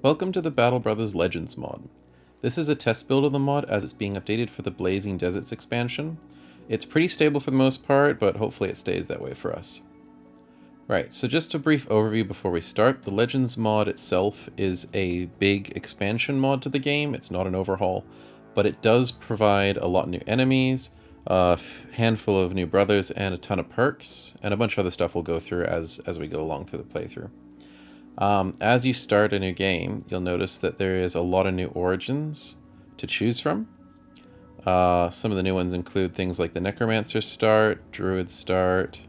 Welcome to the Battle Brothers Legends mod. This is a test build of the mod as it's being updated for the Blazing Deserts expansion. It's pretty stable for the most part, but hopefully it stays that way for us. Right, so just a brief overview before we start. The Legends mod itself is a big expansion mod to the game. It's not an overhaul, but it does provide a lot of new enemies, a handful of new brothers, and a ton of perks, and a bunch of other stuff we'll go through as we go along through the playthrough. As you start a new game, you'll notice that there is a lot of new origins to choose from. Some of the new ones include things like the necromancer start, druid start.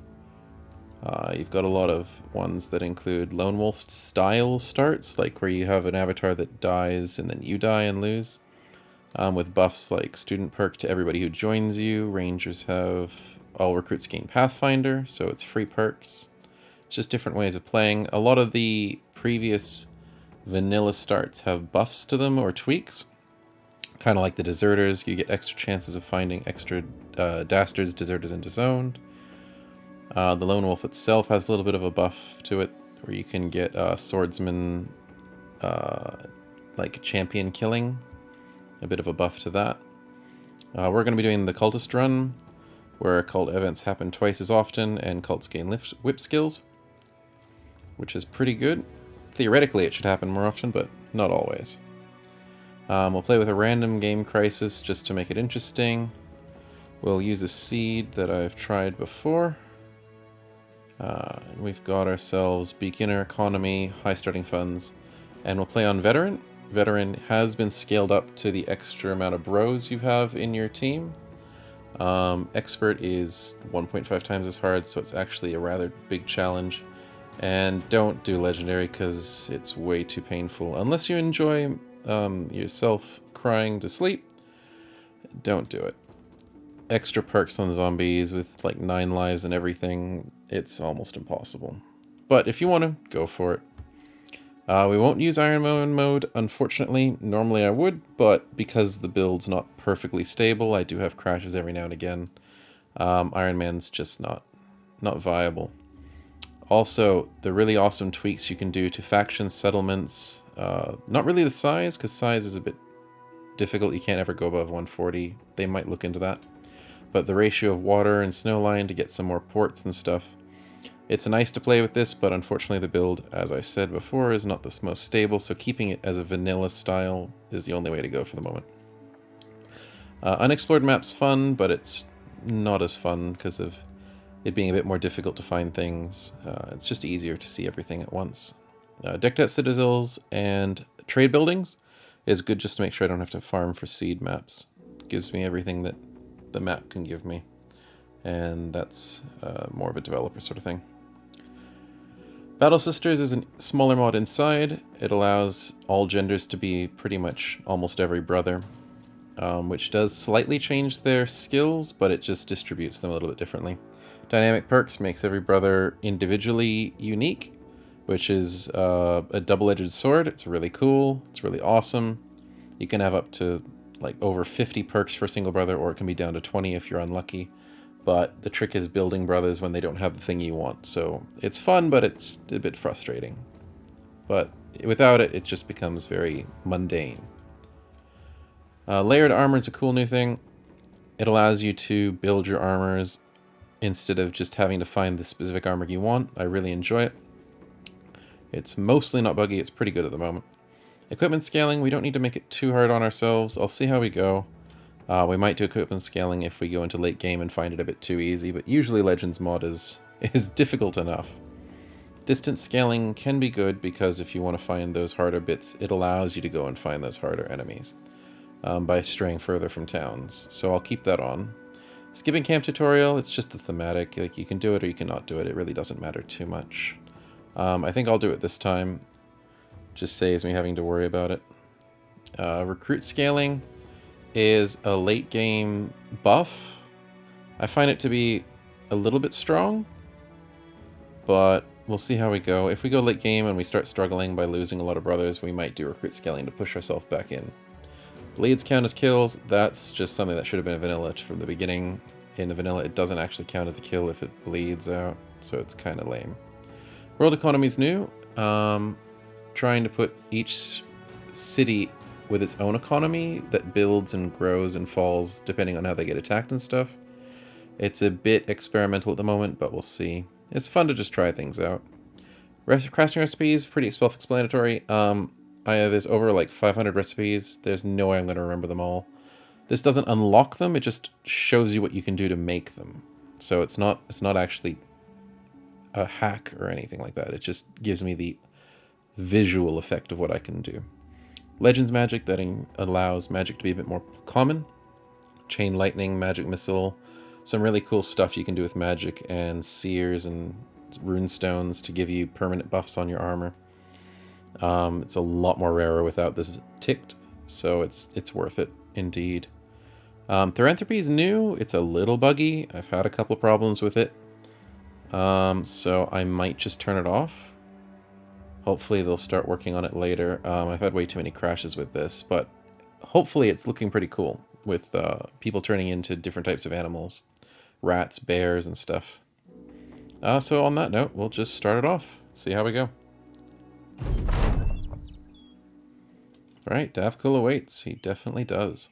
You've got a lot of ones that include lone wolf style starts, like where you have an avatar that dies and then you die and lose. With buffs like student perk to everybody who joins you. Rangers have all recruits gain Pathfinder, so it's free perks. It's just different ways of playing. A lot of the previous vanilla starts have buffs to them or tweaks. Kind of like the deserters, you get extra chances of finding extra dastards, deserters, and disowned. The lone wolf itself has a little bit of a buff to it, where you can get swordsman, like champion killing, a bit of a buff to that. We're going to be doing the cultist run, where cult events happen twice as often and cults gain whip skills, which is pretty good. Theoretically, it should happen more often, but not always. We'll play with a random game crisis just to make it interesting. We'll use a seed that I've tried before. We've got ourselves beginner, economy, high starting funds, and we'll play on veteran. Veteran has been scaled up to the extra amount of bros you have in your team. Expert is 1.5 times as hard, so it's actually a rather big challenge. And don't do legendary because it's way too painful. Unless you enjoy yourself crying to sleep, don't do it. Extra perks on zombies with like 9 lives and everything, it's almost impossible. But if you want to, go for it. We won't use Iron Man mode, unfortunately. Normally I would, but because the build's not perfectly stable, I do have crashes every now and again. Iron Man's just not viable. Also, the really awesome tweaks you can do to faction settlements. Not really the size, because size is a bit difficult. You can't ever go above 140. They might look into that. But the ratio of water and snow line to get some more ports and stuff. It's nice to play with this, but unfortunately the build, as I said before, is not the most stable, so keeping it as a vanilla style is the only way to go for the moment. Unexplored map's fun, but it's not as fun because of it being a bit more difficult to find things. It's just easier to see everything at once. Decked out citadels and trade buildings is good just to make sure I don't have to farm for seed maps. It gives me everything that the map can give me, and that's more of a developer sort of thing. Battle Sisters is a smaller mod inside. It allows all genders to be pretty much almost every brother, which does slightly change their skills, but it just distributes them a little bit differently. Dynamic perks makes every brother individually unique, which is a double-edged sword. It's really cool. It's really awesome. You can have up to like over 50 perks for a single brother, or it can be down to 20 if you're unlucky. But the trick is building brothers when they don't have the thing you want. So it's fun, but it's a bit frustrating. But without it, it just becomes very mundane. Layered armor is a cool new thing. It allows you to build your armors instead of just having to find the specific armor you want. I really enjoy it. It's mostly not buggy. It's pretty good at the moment. Equipment scaling, we don't need to make it too hard on ourselves. I'll see how we go. We might do equipment scaling if we go into late game and find it a bit too easy, but usually Legends mod is difficult enough. Distance scaling can be good because if you want to find those harder bits, it allows you to go and find those harder enemies by straying further from towns. So I'll keep that on. Skipping camp tutorial, it's just a thematic. Like, you can do it or you cannot do it. It really doesn't matter too much. I think I'll do it this time. Just saves me having to worry about it. Recruit scaling is a late game buff. I find it to be a little bit strong, but we'll see how we go. If we go late game and we start struggling by losing a lot of brothers, we might do recruit scaling to push ourselves back in. Bleeds count as kills. That's just something that should have been a vanilla from the beginning. In the vanilla, it doesn't actually count as a kill if it bleeds out, so it's kind of lame. World economy is new. Trying to put each city with its own economy that builds and grows and falls depending on how they get attacked and stuff. It's a bit experimental at the moment, but we'll see. It's fun to just try things out. Crafting recipes, pretty self-explanatory. There's over like 500 recipes. There's no way I'm going to remember them all. This doesn't unlock them, it just shows you what you can do to make them. So it's not actually a hack or anything like that. It just gives me the visual effect of what I can do. Legends magic that allows magic to be a bit more common. Chain lightning, magic missile, some really cool stuff you can do with magic, and seers and rune stones to give you permanent buffs on your armor. It's a lot more rarer without this ticked, so it's worth it indeed. Theriantropy is new. It's a little buggy. I've had a couple of problems with it, so I might just turn it off. Hopefully they'll start working on it later. I've had way too many crashes with this, but hopefully it's looking pretty cool with people turning into different types of animals. Rats, bears, and stuff. So on that note, we'll just start it off. See how we go. Alright, Davkul awaits. He definitely does.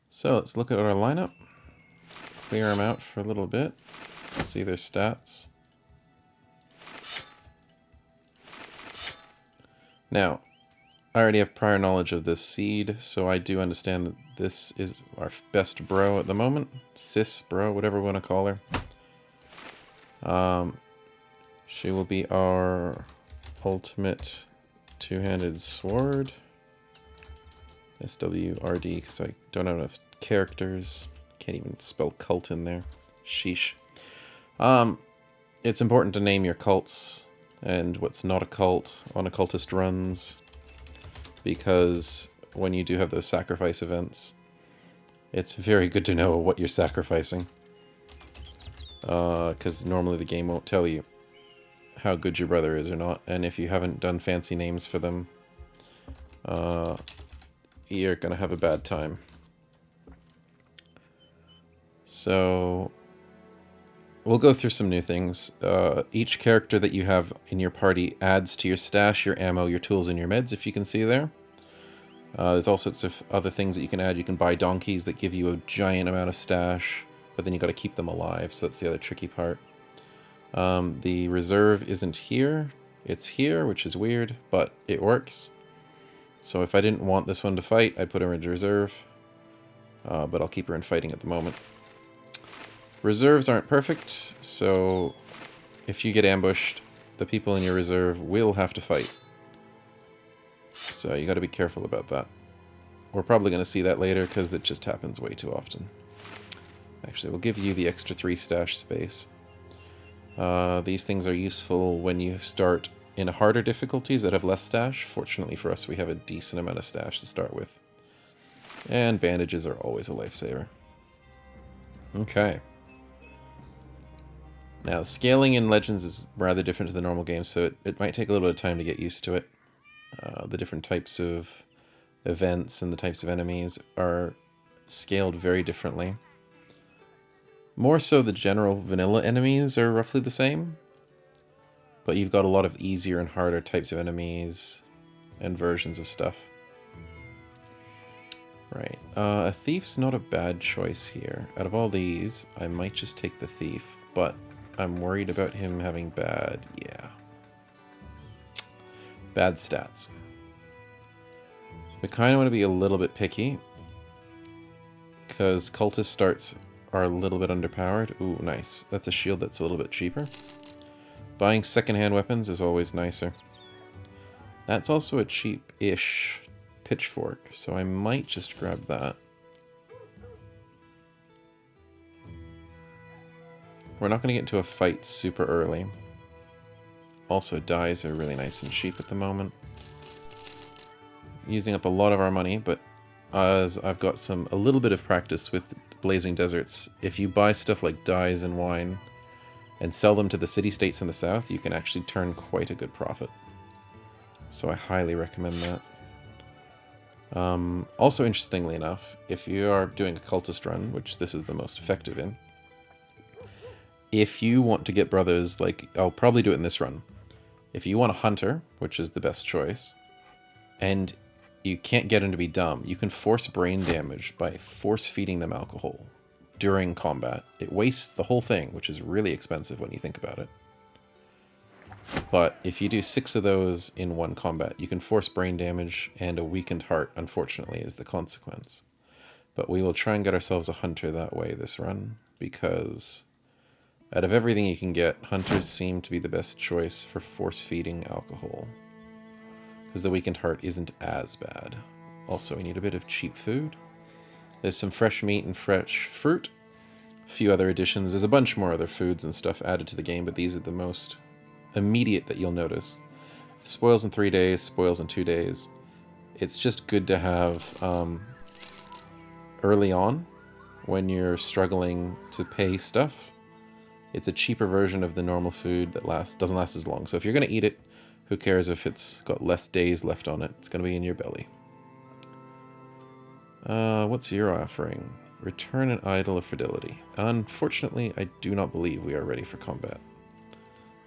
So let's look at our lineup. Clear them out for a little bit. See their stats. Now, I already have prior knowledge of this seed, so I do understand that this is our best bro at the moment. Sis bro, whatever we want to call her. She will be our ultimate two-handed sword. SWRD, because I don't have enough characters. Can't even spell cult in there. Sheesh. It's important to name your cults and what's not a cult on occultist runs, because when you do have those sacrifice events, it's very good to know what you're sacrificing, because normally the game won't tell you how good your brother is or not, and if you haven't done fancy names for them, you're gonna have a bad time. So we'll go through some new things. Each character that you have in your party adds to your stash, your ammo, your tools, and your meds, if you can see there. There's all sorts of other things that you can add. You can buy donkeys that give you a giant amount of stash, but then you got to keep them alive, so that's the other tricky part. The reserve isn't here. It's here, which is weird, but it works. So if I didn't want this one to fight, I'd put her in reserve, but I'll keep her in fighting at the moment. Reserves aren't perfect, so if you get ambushed, the people in your reserve will have to fight. So you got to be careful about that. We're probably going to see that later because it just happens way too often. Actually, we'll give you the extra 3 stash space. These things are useful when you start in harder difficulties that have less stash. Fortunately for us, we have a decent amount of stash to start with. And bandages are always a lifesaver. Okay. Now, scaling in Legends is rather different to the normal game, so it might take a little bit of time to get used to it. The different types of events and the types of enemies are scaled very differently. More so the general vanilla enemies are roughly the same, but you've got a lot of easier and harder types of enemies and versions of stuff. Right, a thief's not a bad choice here. Out of all these, I might just take the thief, but I'm worried about him having bad stats. We kind of want to be a little bit picky, because cultist starts are a little bit underpowered. Ooh, nice. That's a shield that's a little bit cheaper. Buying secondhand weapons is always nicer. That's also a cheap-ish pitchfork, so I might just grab that. We're not going to get into a fight super early. Also, dyes are really nice and cheap at the moment. Using up a lot of our money, but as I've got a little bit of practice with Blazing Deserts, if you buy stuff like dyes and wine and sell them to the city-states in the south, you can actually turn quite a good profit. So I highly recommend that. Also, interestingly enough, if you are doing a cultist run, which this is the most effective in, if you want to get brothers, like, I'll probably do it in this run. If you want a hunter, which is the best choice, And you can't get them to be dumb. You can force brain damage by force feeding them alcohol during combat. It wastes the whole thing, which is really expensive when you think about it. But if you do 6 of those in one combat, you can force brain damage, and a weakened heart, unfortunately, is the consequence. But we will try and get ourselves a hunter that way this run, because out of everything you can get, hunters seem to be the best choice for force feeding alcohol. Because the weakened heart isn't as bad. Also, we need a bit of cheap food. There's some fresh meat and fresh fruit. A few other additions. There's a bunch more other foods and stuff added to the game, but these are the most immediate that you'll notice. Spoils in 3 days, spoils in 2 days. It's just good to have early on when you're struggling to pay stuff. It's a cheaper version of the normal food that doesn't last as long. So if you're going to eat it, who cares if it's got less days left on it? It's going to be in your belly. What's your offering? Return an idol of fidelity. Unfortunately, I do not believe we are ready for combat.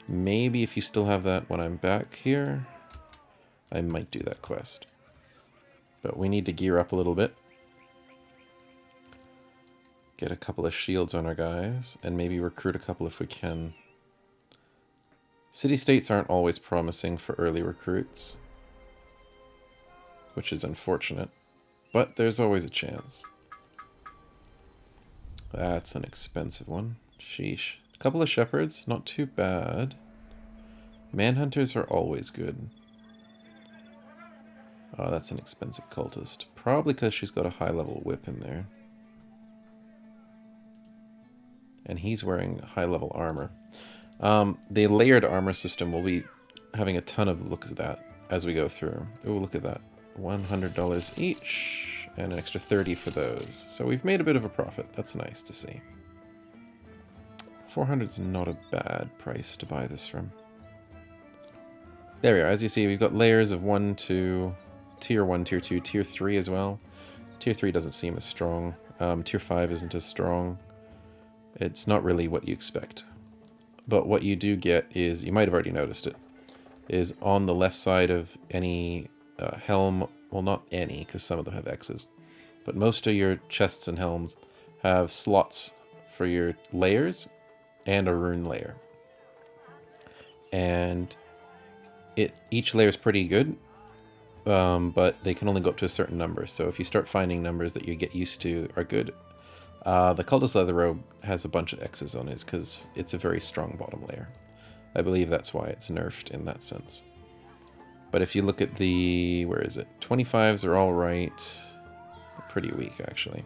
Maybe if you still have that when I'm back here, I might do that quest. But we need to gear up a little bit. Get a couple of shields on our guys, and maybe recruit a couple if we can. City-states aren't always promising for early recruits, which is unfortunate, but there's always a chance. That's an expensive one. Sheesh. A couple of shepherds, not too bad. Manhunters are always good. Oh, that's an expensive cultist. Probably because she's got a high-level whip in there. And he's wearing high-level armor. The layered armor system, will be having a ton of look at that as we go through. Oh, look at that. $100 each, and an extra 30 for those. So we've made a bit of a profit. That's nice to see. 400 is not a bad price to buy this from. There we are. As you see, we've got layers of 1 to tier 1, tier 2, tier 3 as well. Tier 3 doesn't seem as strong. Tier 5 isn't as strong. It's not really what you expect. But what you do get is, you might have already noticed it, is on the left side of any helm, well, not any, because some of them have X's, but most of your chests and helms have slots for your layers and a rune layer. And each layer is pretty good, but they can only go up to a certain number. So if you start finding numbers that you get used to are good, the Cultist Leather Robe has a bunch of X's on it because it's a very strong bottom layer. I believe that's why it's nerfed in that sense. But if you look at the, where is it? 25s are all right. Pretty weak, actually.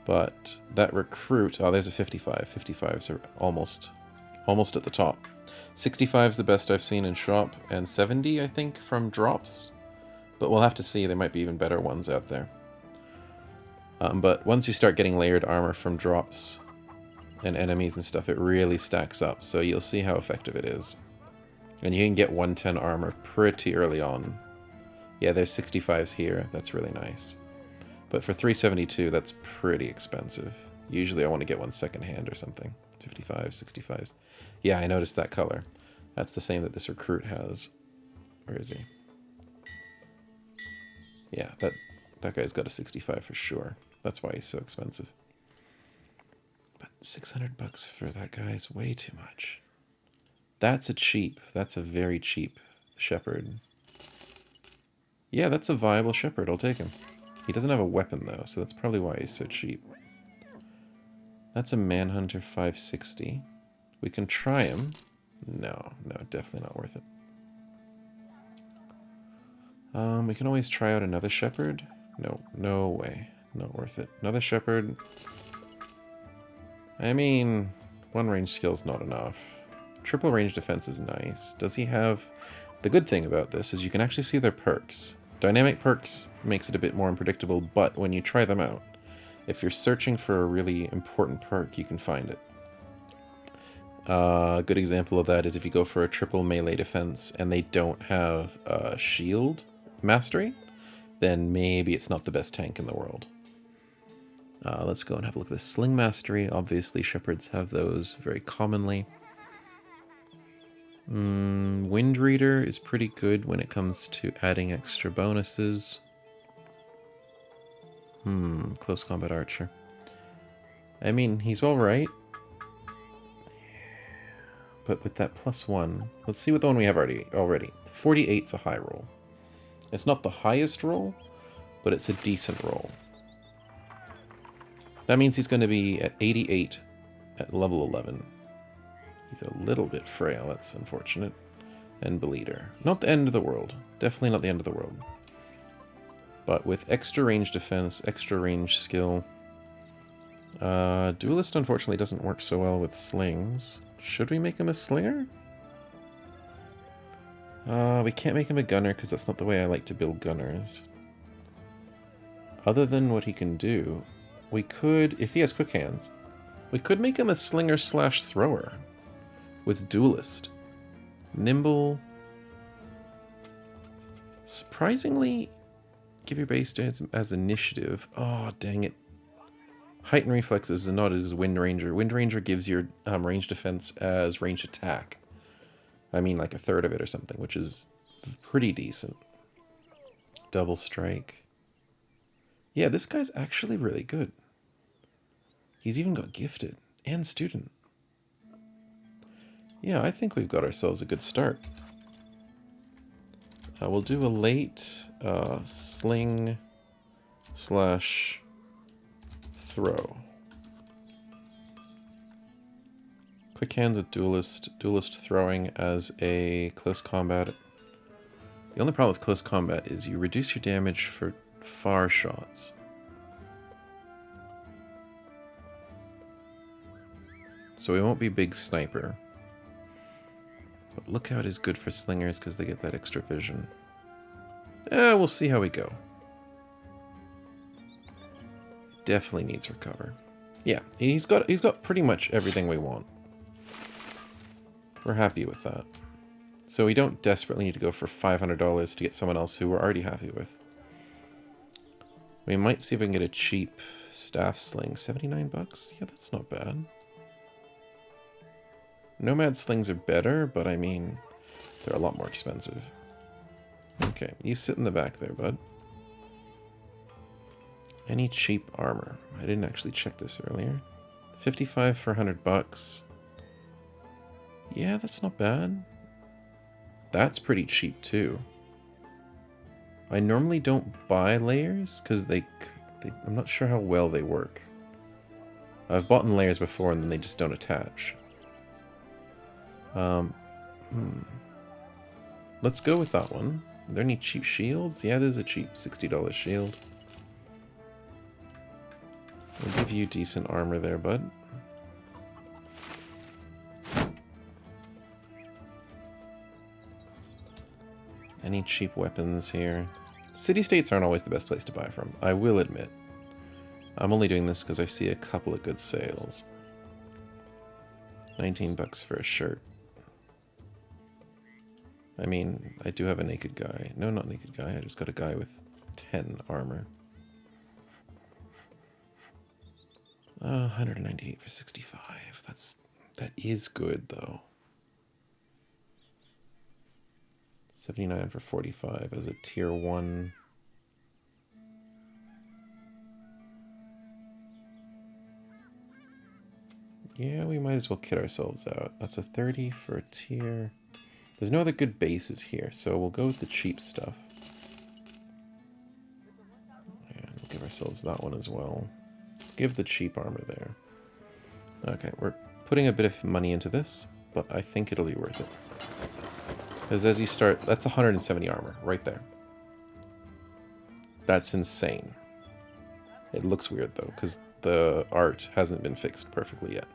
But that recruit, oh, there's a 55. 55s are almost at the top. 65 is the best I've seen in shop, and 70, I think, from drops. But we'll have to see. There might be even better ones out there. But once you start getting layered armor from drops and enemies and stuff, it really stacks up. So you'll see how effective it is. And you can get 110 armor pretty early on. Yeah, there's 65s here. That's really nice. But for 372, that's pretty expensive. Usually I want to get one secondhand or something. 55s, 65s. Yeah, I noticed that color. That's the same that this recruit has. Where is he? Yeah, that guy's got a 65 for sure. That's why he's so expensive. But 600 bucks for that guy is way too much. That's a very cheap shepherd. Yeah, that's a viable shepherd. I'll take him. He doesn't have a weapon though, so that's probably why he's so cheap. That's a Manhunter 560. We can try him. No, definitely not worth it. We can always try out another shepherd. No way. Not worth it. Another shepherd. I mean, one range skill's not enough. Triple range defense is nice. Does he have... The good thing about this is you can actually see their perks. Dynamic perks makes it a bit more unpredictable, but when you try them out, if you're searching for a really important perk, you can find it. A good example of that is if you go for a triple melee defense and they don't have a shield mastery, then maybe it's not the best tank in the world. Let's go and have a look at the sling mastery. Obviously, shepherds have those very commonly. Wind Reader is pretty good when it comes to adding extra bonuses. Close combat archer. I mean, he's alright. But with that +1, let's see what the one we have already. 48's a high roll. It's not the highest roll, but it's a decent roll. That means he's going to be at 88 at level 11. He's a little bit frail, that's unfortunate. And Bleeder. Not the end of the world. Definitely not the end of the world. But with extra range defense, extra range skill. Duelist unfortunately doesn't work so well with slings. Should we make him a slinger? We can't make him a gunner because that's not the way I like to build gunners. Other than what he can do, we could, if he has quick hands, we could make him a slinger slash thrower with duelist. Nimble. Surprisingly, give your base as initiative. Oh, dang it. Height and reflexes is not as Wind Ranger. Wind Ranger gives your range defense as range attack. I mean like a third of it or something, which is pretty decent. Double strike. Yeah, this guy's actually really good. He's even got gifted and student. Yeah, I think we've got ourselves a good start. We'll do a late sling slash throw. Quick hands with duelist. Duelist throwing as a close combat. The only problem with close combat is you reduce your damage for far shots. So we won't be big sniper. But lookout is good for slingers because they get that extra vision. We'll see how we go. Definitely needs recover. Yeah, he's got pretty much everything we want. We're happy with that. So we don't desperately need to go for $500 to get someone else who we're already happy with. We might see if we can get a cheap staff sling. 79 bucks? Yeah, that's not bad. Nomad slings are better, but I mean, they're a lot more expensive. Okay, you sit in the back there, bud. Any cheap armor? I didn't actually check this earlier. 55 for 100 bucks. Yeah, that's not bad. That's pretty cheap too. I normally don't buy layers because I'm not sure how well they work. I've bought in layers before and then they just don't attach. Let's go with that one. Are there any cheap shields? Yeah, there's a cheap $60 shield. We'll give you decent armor there, bud. Any cheap weapons here? City-states aren't always the best place to buy from, I will admit. I'm only doing this because I see a couple of good sales. 19 bucks for a shirt. I mean, I do have a naked guy. No, not naked guy. I just got a guy with 10 armor. 198 for 65. That is good though. 79 for 45 as a tier 1. Yeah, we might as well kit ourselves out. That's a 30 for a tier. There's no other good bases here, so we'll go with the cheap stuff. And we'll give ourselves that one as well. Give the cheap armor there. Okay, we're putting a bit of money into this, but I think it'll be worth it. Because as you start, that's 170 armor right there. That's insane. It looks weird though, because the art hasn't been fixed perfectly yet.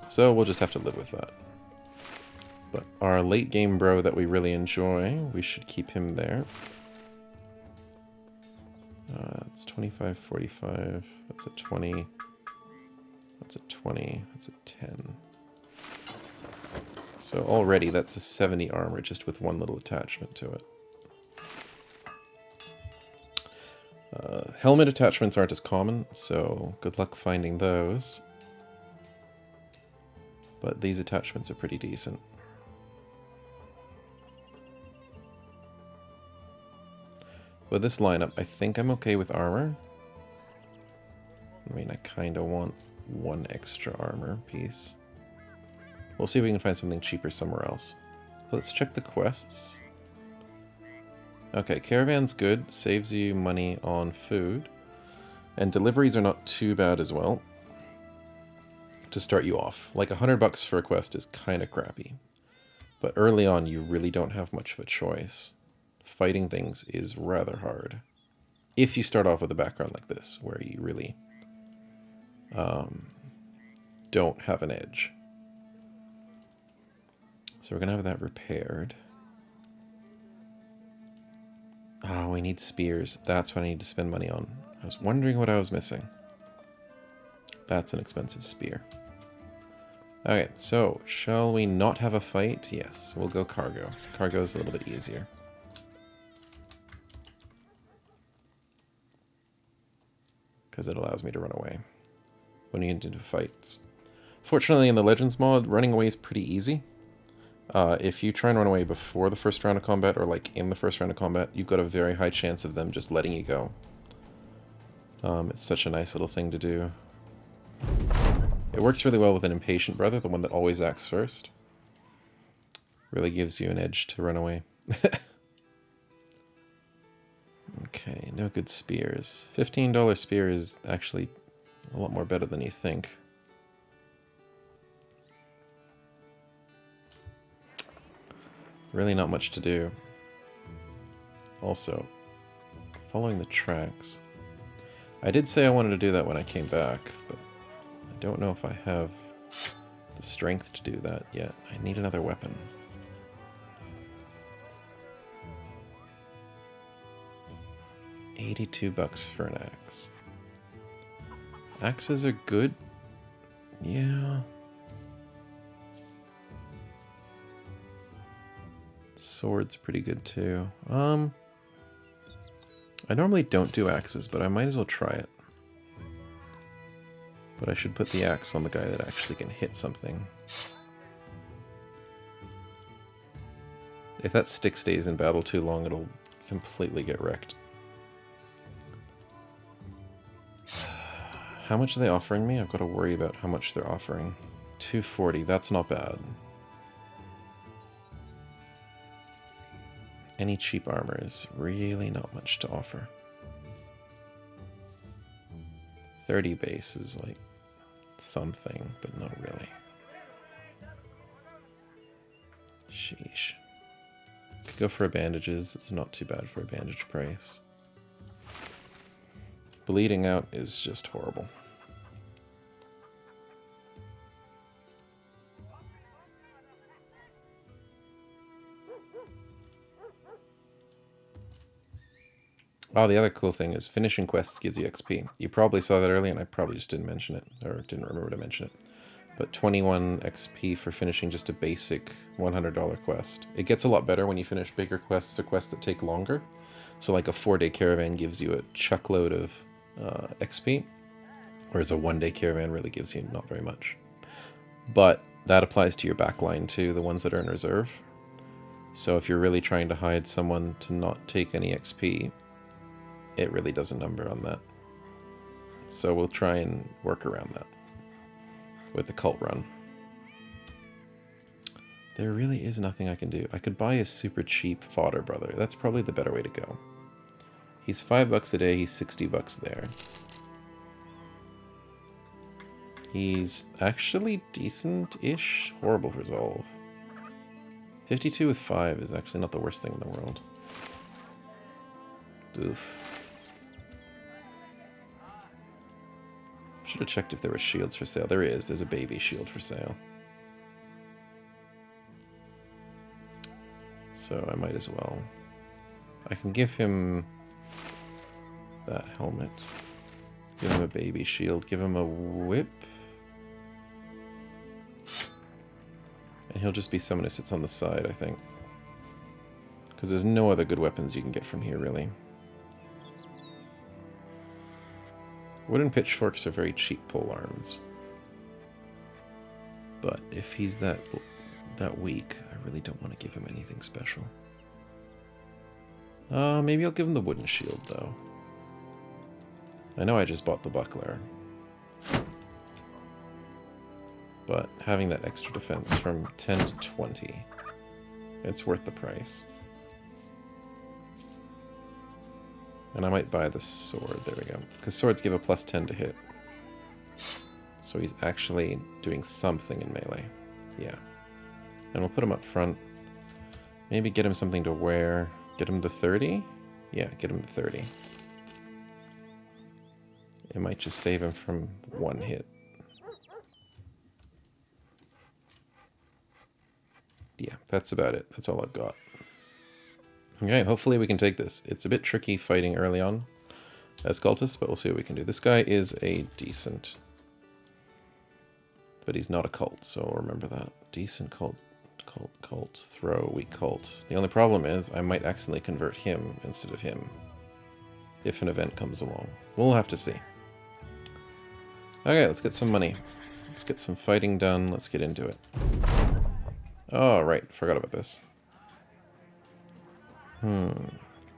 So we'll just have to live with that. But our late game bro that we really enjoy, we should keep him there. It's 25, 45, that's a 20, that's a 20, that's a 10. So already that's a 70 armor just with one little attachment to it. Helmet attachments aren't as common, so good luck finding those. But these attachments are pretty decent. With this lineup, I think I'm okay with armor. I mean, I kind of want one extra armor piece. We'll see if we can find something cheaper somewhere else. Let's check the quests. Okay, caravan's good. Saves you money on food. And deliveries are not too bad as well. To start you off. Like $100 for a quest is kind of crappy. But early on, you really don't have much of a choice. Fighting things is rather hard. If you start off with a background like this, where you really don't have an edge. So we're going to have that repaired. Oh, we need spears. That's what I need to spend money on. I was wondering what I was missing. That's an expensive spear. Okay, so shall we not have a fight? Yes, we'll go cargo. Cargo is a little bit easier. Because it allows me to run away when you get into fights. Fortunately, in the Legends mod, running away is pretty easy. If you try and run away before the first round of combat, or like in the first round of combat, you've got a very high chance of them just letting you go. It's such a nice little thing to do. It works really well with an impatient brother, the one that always acts first. Really gives you an edge to run away. Okay, no good spears. $15 spear is actually a lot more better than you think. Really not much to do. Also, following the tracks. I did say I wanted to do that when I came back, but I don't know if I have the strength to do that yet. I need another weapon. $82 for an axe. Axes are good. Yeah. Swords are pretty good too. I normally don't do axes, but I might as well try it. But I should put the axe on the guy that actually can hit something. If that stick stays in battle too long, it'll completely get wrecked. How much are they offering me? I've got to worry about how much they're offering. $240, that's not bad. Any cheap armor is really not much to offer. 30 base is like something, but not really. Sheesh. Could go for bandages. It's not too bad for a bandage price. Bleeding out is just horrible. Oh, the other cool thing is finishing quests gives you XP. You probably saw that earlier, and I probably just didn't mention it, or didn't remember to mention it. But 21 XP for finishing just a basic $100 quest. It gets a lot better when you finish bigger quests or quests that take longer. So like a 4-day caravan gives you a chuckload of XP, whereas a 1-day caravan really gives you not very much. But that applies to your backline too, the ones that are in reserve. So if you're really trying to hide someone to not take any XP, it really does a number on that. So we'll try and work around that with the cult run. There really is nothing I can do. I could buy a super cheap fodder brother. That's probably the better way to go. He's $5 a day, he's $60 there. He's actually decent-ish. Horrible resolve. 52 with 5 is actually not the worst thing in the world. Oof. Should have checked if there were shields for sale. There is. There's a baby shield for sale. So I might as well. I can give him that helmet. Give him a baby shield. Give him a whip. And he'll just be someone who sits on the side, I think. Because there's no other good weapons you can get from here, really. Wooden pitchforks are very cheap pole arms. But if he's that weak, I really don't want to give him anything special. Maybe I'll give him the wooden shield, though. I know I just bought the buckler. But having that extra defense from 10 to 20, it's worth the price. And I might buy the sword, there we go. Because swords give a plus 10 to hit. So he's actually doing something in melee. Yeah. And we'll put him up front. Maybe get him something to wear. Get him to 30? Yeah, get him to 30. It might just save him from one hit. Yeah, that's about it. That's all I've got. Okay, hopefully we can take this. It's a bit tricky fighting early on as cultists, but we'll see what we can do. This guy is a decent... But he's not a cult, so remember that. Decent cult, throw, weak cult. The only problem is I might accidentally convert him instead of him if an event comes along. We'll have to see. Okay, let's get some money. Let's get some fighting done. Let's get into it. Oh, right. Forgot about this.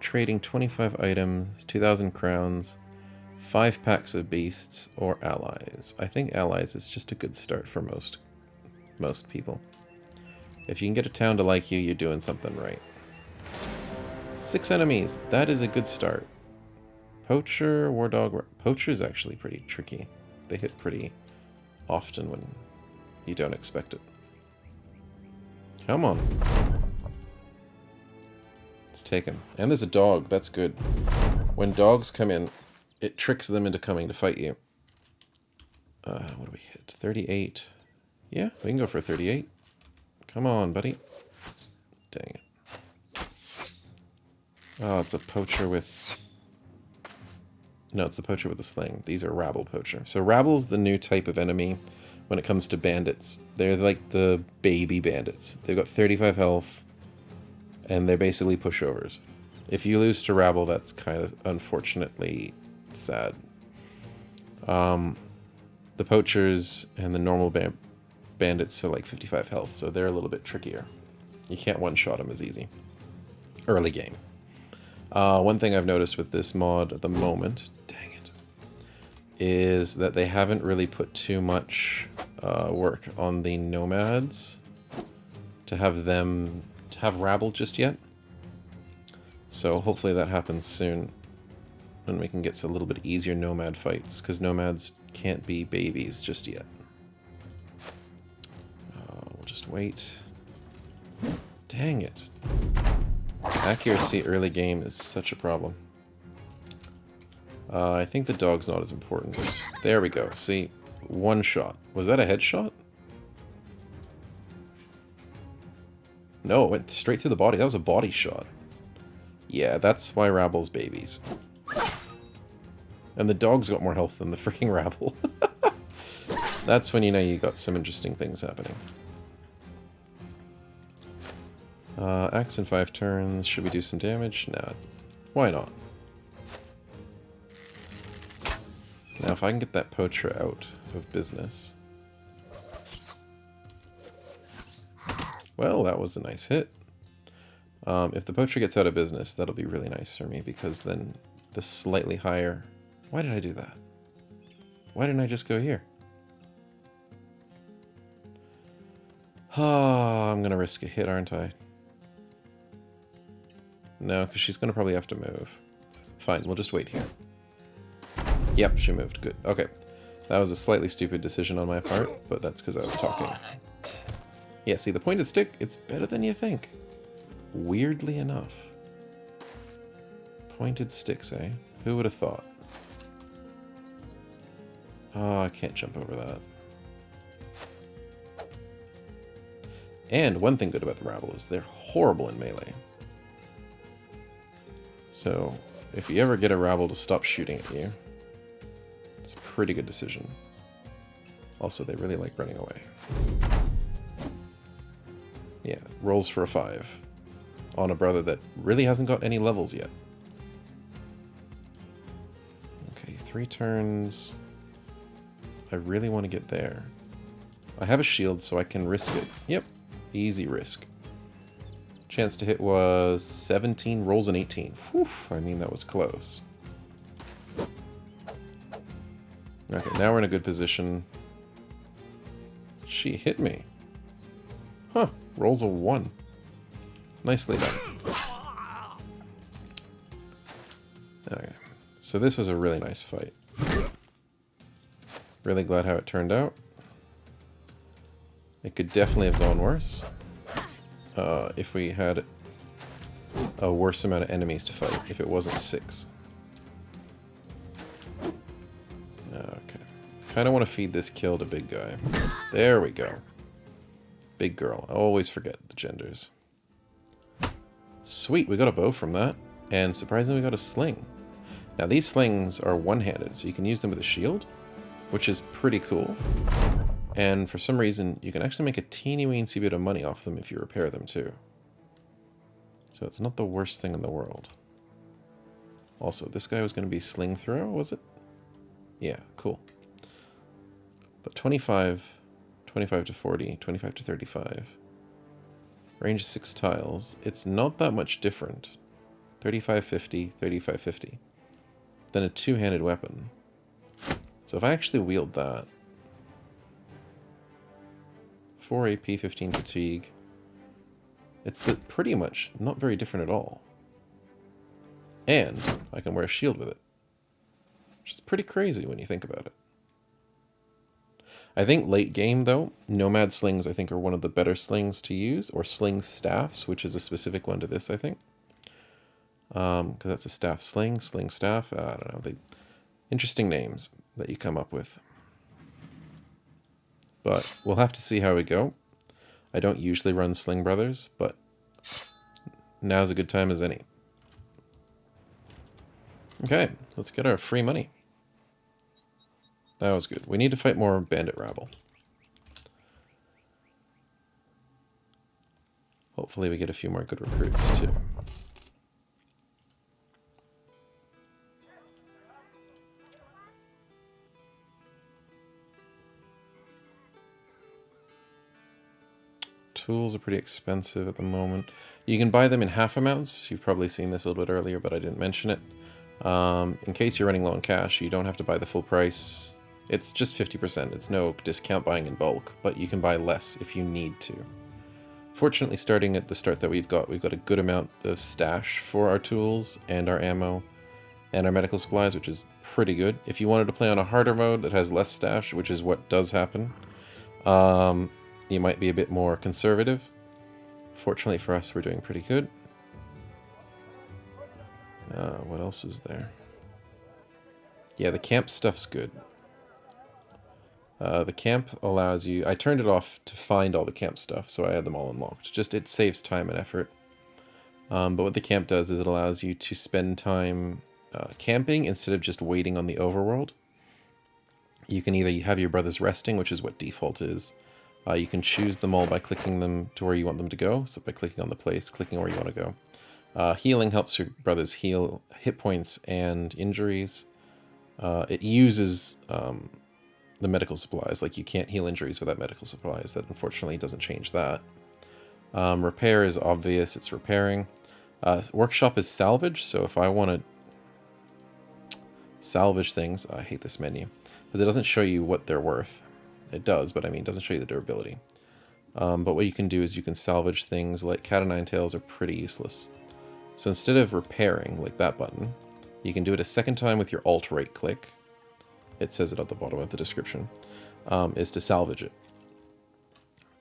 Trading 25 items, 2,000 crowns, 5 packs of beasts, or allies. I think allies is just a good start for most people. If you can get a town to like you, you're doing something right. 6 enemies. That is a good start. Poacher, war dog. Poacher is actually pretty tricky. They hit pretty often when you don't expect it. Come on. Let's take him. And there's a dog. That's good. When dogs come in, it tricks them into coming to fight you. What do we hit? 38. Yeah, we can go for 38. Come on, buddy. Dang it. Oh, it's a poacher with... No, it's the poacher with the sling. These are rabble poacher. So rabble's the new type of enemy when it comes to bandits. They're like the baby bandits. They've got 35 health, and they're basically pushovers. If you lose to rabble, that's kind of unfortunately sad. The poachers and the normal bandits are like 55 health, so they're a little bit trickier. You can't one-shot them as easy. Early game. One thing I've noticed with this mod at the moment, dang it, is that they haven't really put too much work on the nomads to have rabble just yet. So hopefully that happens soon, and we can get a little bit easier nomad fights, because nomads can't be babies just yet. We'll just wait. Dang it. Accuracy early game is such a problem. I think the dog's not as important. There we go. See, one shot. Was that a headshot? No, it went straight through the body. That was a body shot. Yeah, that's why rabble's babies. And the dog's got more health than the freaking rabble. That's when you know you got some interesting things happening. Axe in 5 turns. Should we do some damage? Nah. Why not? Now, if I can get that poacher out of business... Well, that was a nice hit. If the poacher gets out of business, that'll be really nice for me, because then the slightly higher... Why did I do that? Why didn't I just go here? Oh, I'm gonna risk a hit, aren't I? No, because she's gonna probably have to move. Fine, we'll just wait here. Yep, she moved. Good. Okay. That was a slightly stupid decision on my part, but that's because I was talking. Yeah, see, the pointed stick, it's better than you think. Weirdly enough. Pointed sticks, eh? Who would have thought? Oh, I can't jump over that. And one thing good about the rabble is they're horrible in melee. So, if you ever get a rabble to stop shooting at you, it's a pretty good decision. Also, they really like running away. Yeah, rolls for a 5 on a brother that really hasn't got any levels yet. Okay, 3 turns. I really want to get there. I have a shield, so I can risk it. Yep, easy risk. Chance to hit was 17, rolls an 18. Whew, I mean, that was close. Okay, now we're in a good position. She hit me. Huh, rolls a 1. Nicely done. Okay, so this was a really nice fight. Really glad how it turned out. It could definitely have gone worse. If we had a worse amount of enemies to fight, if it wasn't 6. Okay. Kind of want to feed this kill to big guy. There we go. Big girl. I always forget the genders. Sweet, we got a bow from that. And surprisingly, we got a sling. Now, these slings are one-handed, so you can use them with a shield, which is pretty cool. And for some reason, you can actually make a teeny-weensy bit of money off them if you repair them, too. So it's not the worst thing in the world. Also, this guy was going to be sling throw, was it? Yeah, cool. But 25, 25 to 40, 25 to 35. Range 6 tiles. It's not that much different. 35-50, 35-50. Than a two-handed weapon. So if I actually wield that... 4 AP, 15 fatigue. It's pretty much not very different at all. And I can wear a shield with it. Which is pretty crazy when you think about it. I think late game, though, Nomad Slings, I think, are one of the better slings to use. Or Sling Staffs, which is a specific one to this, I think. Because that's a staff sling, sling staff. I don't know. Interesting names that you come up with. But we'll have to see how we go. I don't usually run Sling Brothers, but now's a good time as any. Okay, let's get our free money. That was good. We need to fight more bandit rabble. Hopefully we get a few more good recruits, too. Tools are pretty expensive at the moment. You can buy them in half amounts. You've probably seen this a little bit earlier, but I didn't mention it. In case you're running low on cash, you don't have to buy the full price. It's just 50%. It's no discount buying in bulk, but you can buy less if you need to. Fortunately, starting at the start that we've got a good amount of stash for our tools and our ammo and our medical supplies, which is pretty good. If you wanted to play on a harder mode that has less stash, which is what does happen, you might be a bit more conservative. Fortunately for us, we're doing pretty good. What else is there? Yeah, the camp stuff's good. The camp allows you... I turned it off to find all the camp stuff, so I had them all unlocked. Just, it saves time and effort. But what the camp does is it allows you to spend time camping instead of just waiting on the overworld. You can either have your brothers resting, which is what default is. You can choose them all by clicking them to where you want them to go. So by clicking on the place, clicking where you want to go. Healing helps your brothers heal hit points and injuries. It uses the medical supplies. Like, you can't heal injuries without medical supplies. That unfortunately doesn't change that. Repair is obvious. It's repairing. Workshop is salvage. So if I want to salvage things... I hate this menu. Because it doesn't show you what they're worth. It does, but I mean, it doesn't show you the durability. But what you can do is you can salvage things like cat o' nine tails are pretty useless. So instead of repairing, like that button, you can do it a second time with your alt right click. It says it at the bottom of the description, is to salvage it.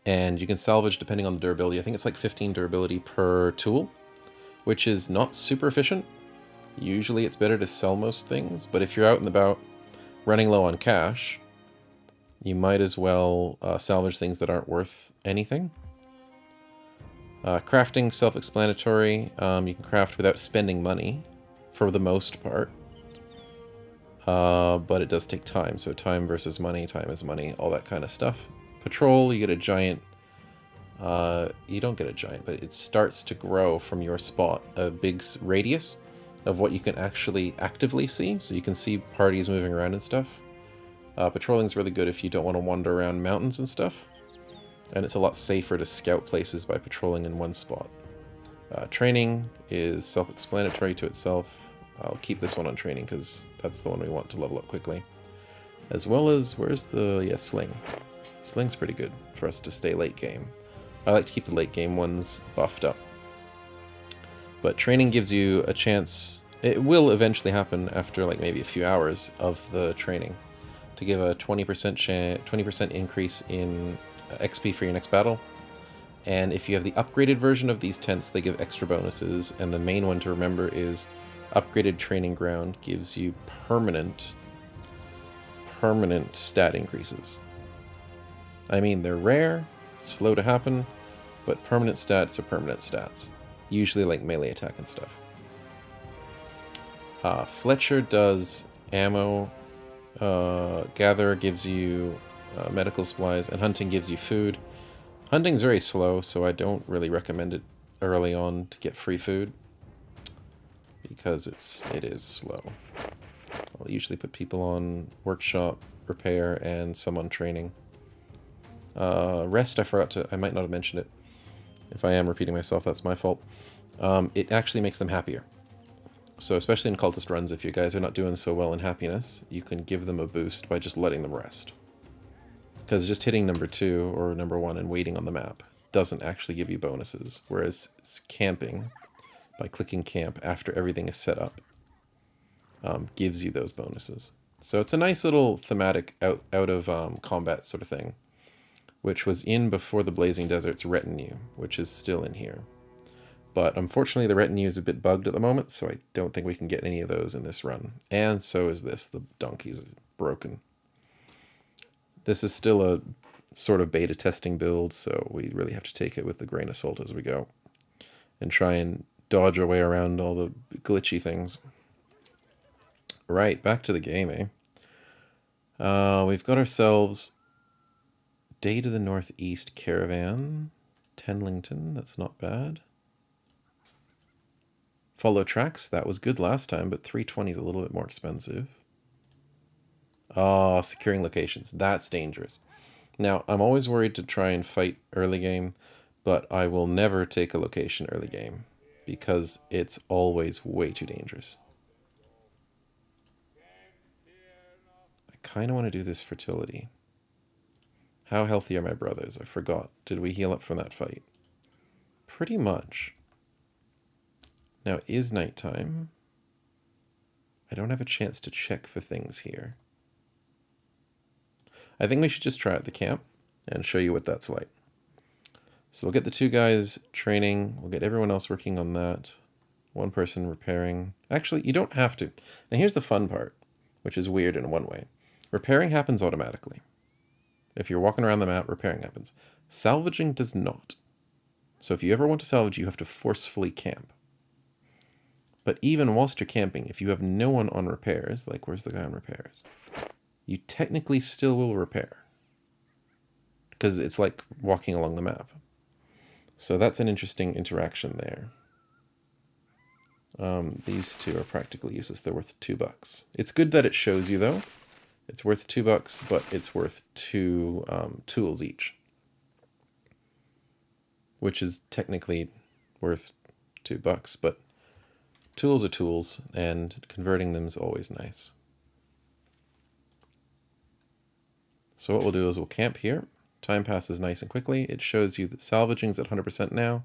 And you can salvage depending on the durability. I think it's like 15 durability per tool, which is not super efficient. Usually it's better to sell most things, but if you're out and about running low on cash, you might as well salvage things that aren't worth anything. Crafting, self-explanatory. You can craft without spending money, for the most part. But it does take time, so time versus money, time is money, all that kind of stuff. Patrol, you get a giant... you don't get a giant, but it starts to grow from your spot, a big radius of what you can actually actively see, so you can see parties moving around and stuff. Patrolling is really good if you don't want to wander around mountains and stuff. And it's a lot safer to scout places by patrolling in one spot. Training is self-explanatory to itself. I'll keep this one on training because that's the one we want to level up quickly. As well as, where's the, yeah, sling. Sling's pretty good for us to stay late game. I like to keep the late game ones buffed up. But training gives you a chance, it will eventually happen after like maybe a few hours of the training, to give a 20% increase in XP for your next battle. And if you have the upgraded version of these tents, they give extra bonuses. And the main one to remember is upgraded training ground gives you permanent stat increases. I mean, they're rare, slow to happen, but permanent stats are permanent stats. Usually like melee attack and stuff. Fletcher does ammo. Gatherer gives you medical supplies, and hunting gives you food. Hunting's very slow, so I don't really recommend it early on to get free food, because it is slow. I'll usually put people on workshop, repair, and some on training. Rest, I might not have mentioned it. If I am repeating myself, that's my fault. It actually makes them happier. So especially in cultist runs, if you guys are not doing so well in happiness, you can give them a boost by just letting them rest. Because just hitting number 2 or number 1 and waiting on the map doesn't actually give you bonuses. Whereas camping, by clicking camp after everything is set up, gives you those bonuses. So it's a nice little thematic out of combat sort of thing, which was in before the Blazing Desert's retinue, which is still in here. But unfortunately the retinue is a bit bugged at the moment, so I don't think we can get any of those in this run. And so is this. The donkey's broken. This is still a sort of beta testing build, so we really have to take it with a grain of salt as we go. And try and dodge our way around all the glitchy things. Right, back to the game, eh? We've got ourselves Day to the Northeast Caravan. Tenlington, that's not bad. Follow tracks, that was good last time, but 320 is a little bit more expensive. Oh, securing locations, that's dangerous. Now, I'm always worried to try and fight early game, but I will never take a location early game, because it's always way too dangerous. I kind of want to do this fertility. How healthy are my brothers? I forgot. Did we heal up from that fight? Pretty much. Now, it is nighttime. I don't have a chance to check for things here. I think we should just try out the camp and show you what that's like. So we'll get the 2 guys training. We'll get everyone else working on that. 1 person repairing. Actually, you don't have to. Now here's the fun part, which is weird in one way. Repairing happens automatically. If you're walking around the map, repairing happens. Salvaging does not. So if you ever want to salvage, you have to forcefully camp. But even whilst you're camping, if you have no one on repairs, like where's the guy on repairs? You technically still will repair. Because it's like walking along the map. So that's an interesting interaction there. These 2 are practically useless. They're worth $2. It's good that it shows you though. It's worth $2, but it's worth 2 tools each. Which is technically worth $2, but tools are tools, and converting them is always nice. So what we'll do is we'll camp here. Time passes nice and quickly. It shows you that salvaging's at 100% now.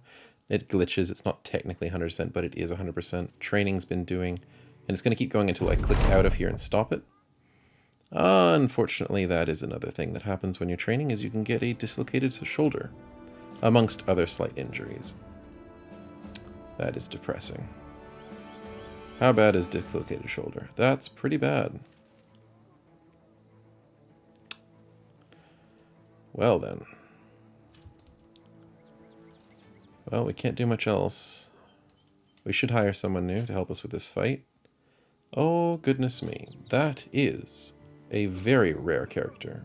It glitches. It's not technically 100%, but it is 100%. Training's been doing, and it's going to keep going until I click out of here and stop it. Unfortunately, that is another thing that happens when you're training, is you can get a dislocated shoulder, amongst other slight injuries. That is depressing. How bad is dislocated shoulder? That's pretty bad. Well then. Well, we can't do much else. We should hire someone new to help us with this fight. Oh, goodness me. That is a very rare character.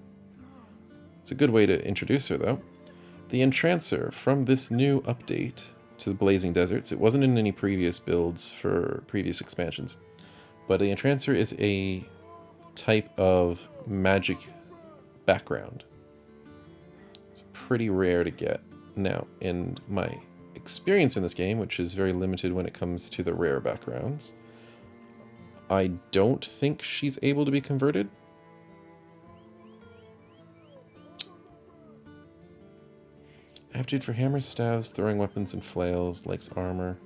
It's a good way to introduce her, though. The Entrancer from this new update to the Blazing Deserts. It wasn't in any previous builds for previous expansions. But the Entrancer is a type of magic background. It's pretty rare to get. Now, in my experience in this game, which is very limited when it comes to the rare backgrounds. I don't think she's able to be converted. Aptitude for hammers, staves, throwing weapons and flails, likes armor.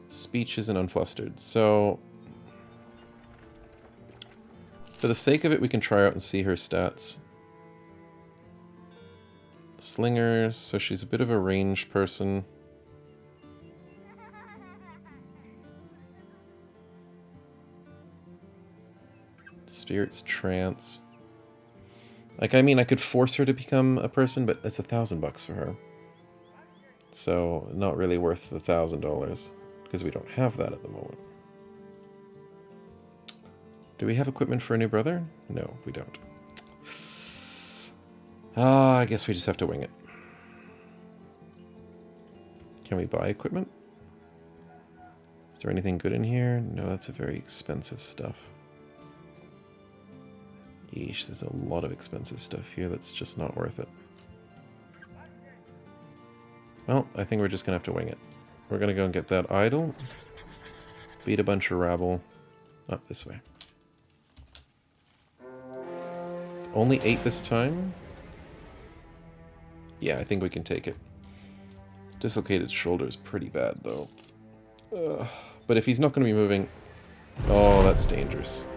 Speech isn't unflustered. So, for the sake of it, we can try out and see her stats. Slingers, so she's a bit of a ranged person. Spirit's trance. Like, I mean, I could force her to become a person, but it's $1,000 for her. So, not really worth the $1,000, because we don't have that at the moment. Do we have equipment for a new brother? No, we don't. I guess we just have to wing it. Can we buy equipment? Is there anything good in here? No, that's a very expensive stuff. Yeesh, there's a lot of expensive stuff here that's just not worth it. Well, I think we're just going to have to wing it. We're going to go and get that idol. Beat a bunch of rabble. Up this way. It's only 8 this time. Yeah, I think we can take it. Dislocated shoulder is pretty bad, though. But if he's not going to be moving... Oh, that's dangerous.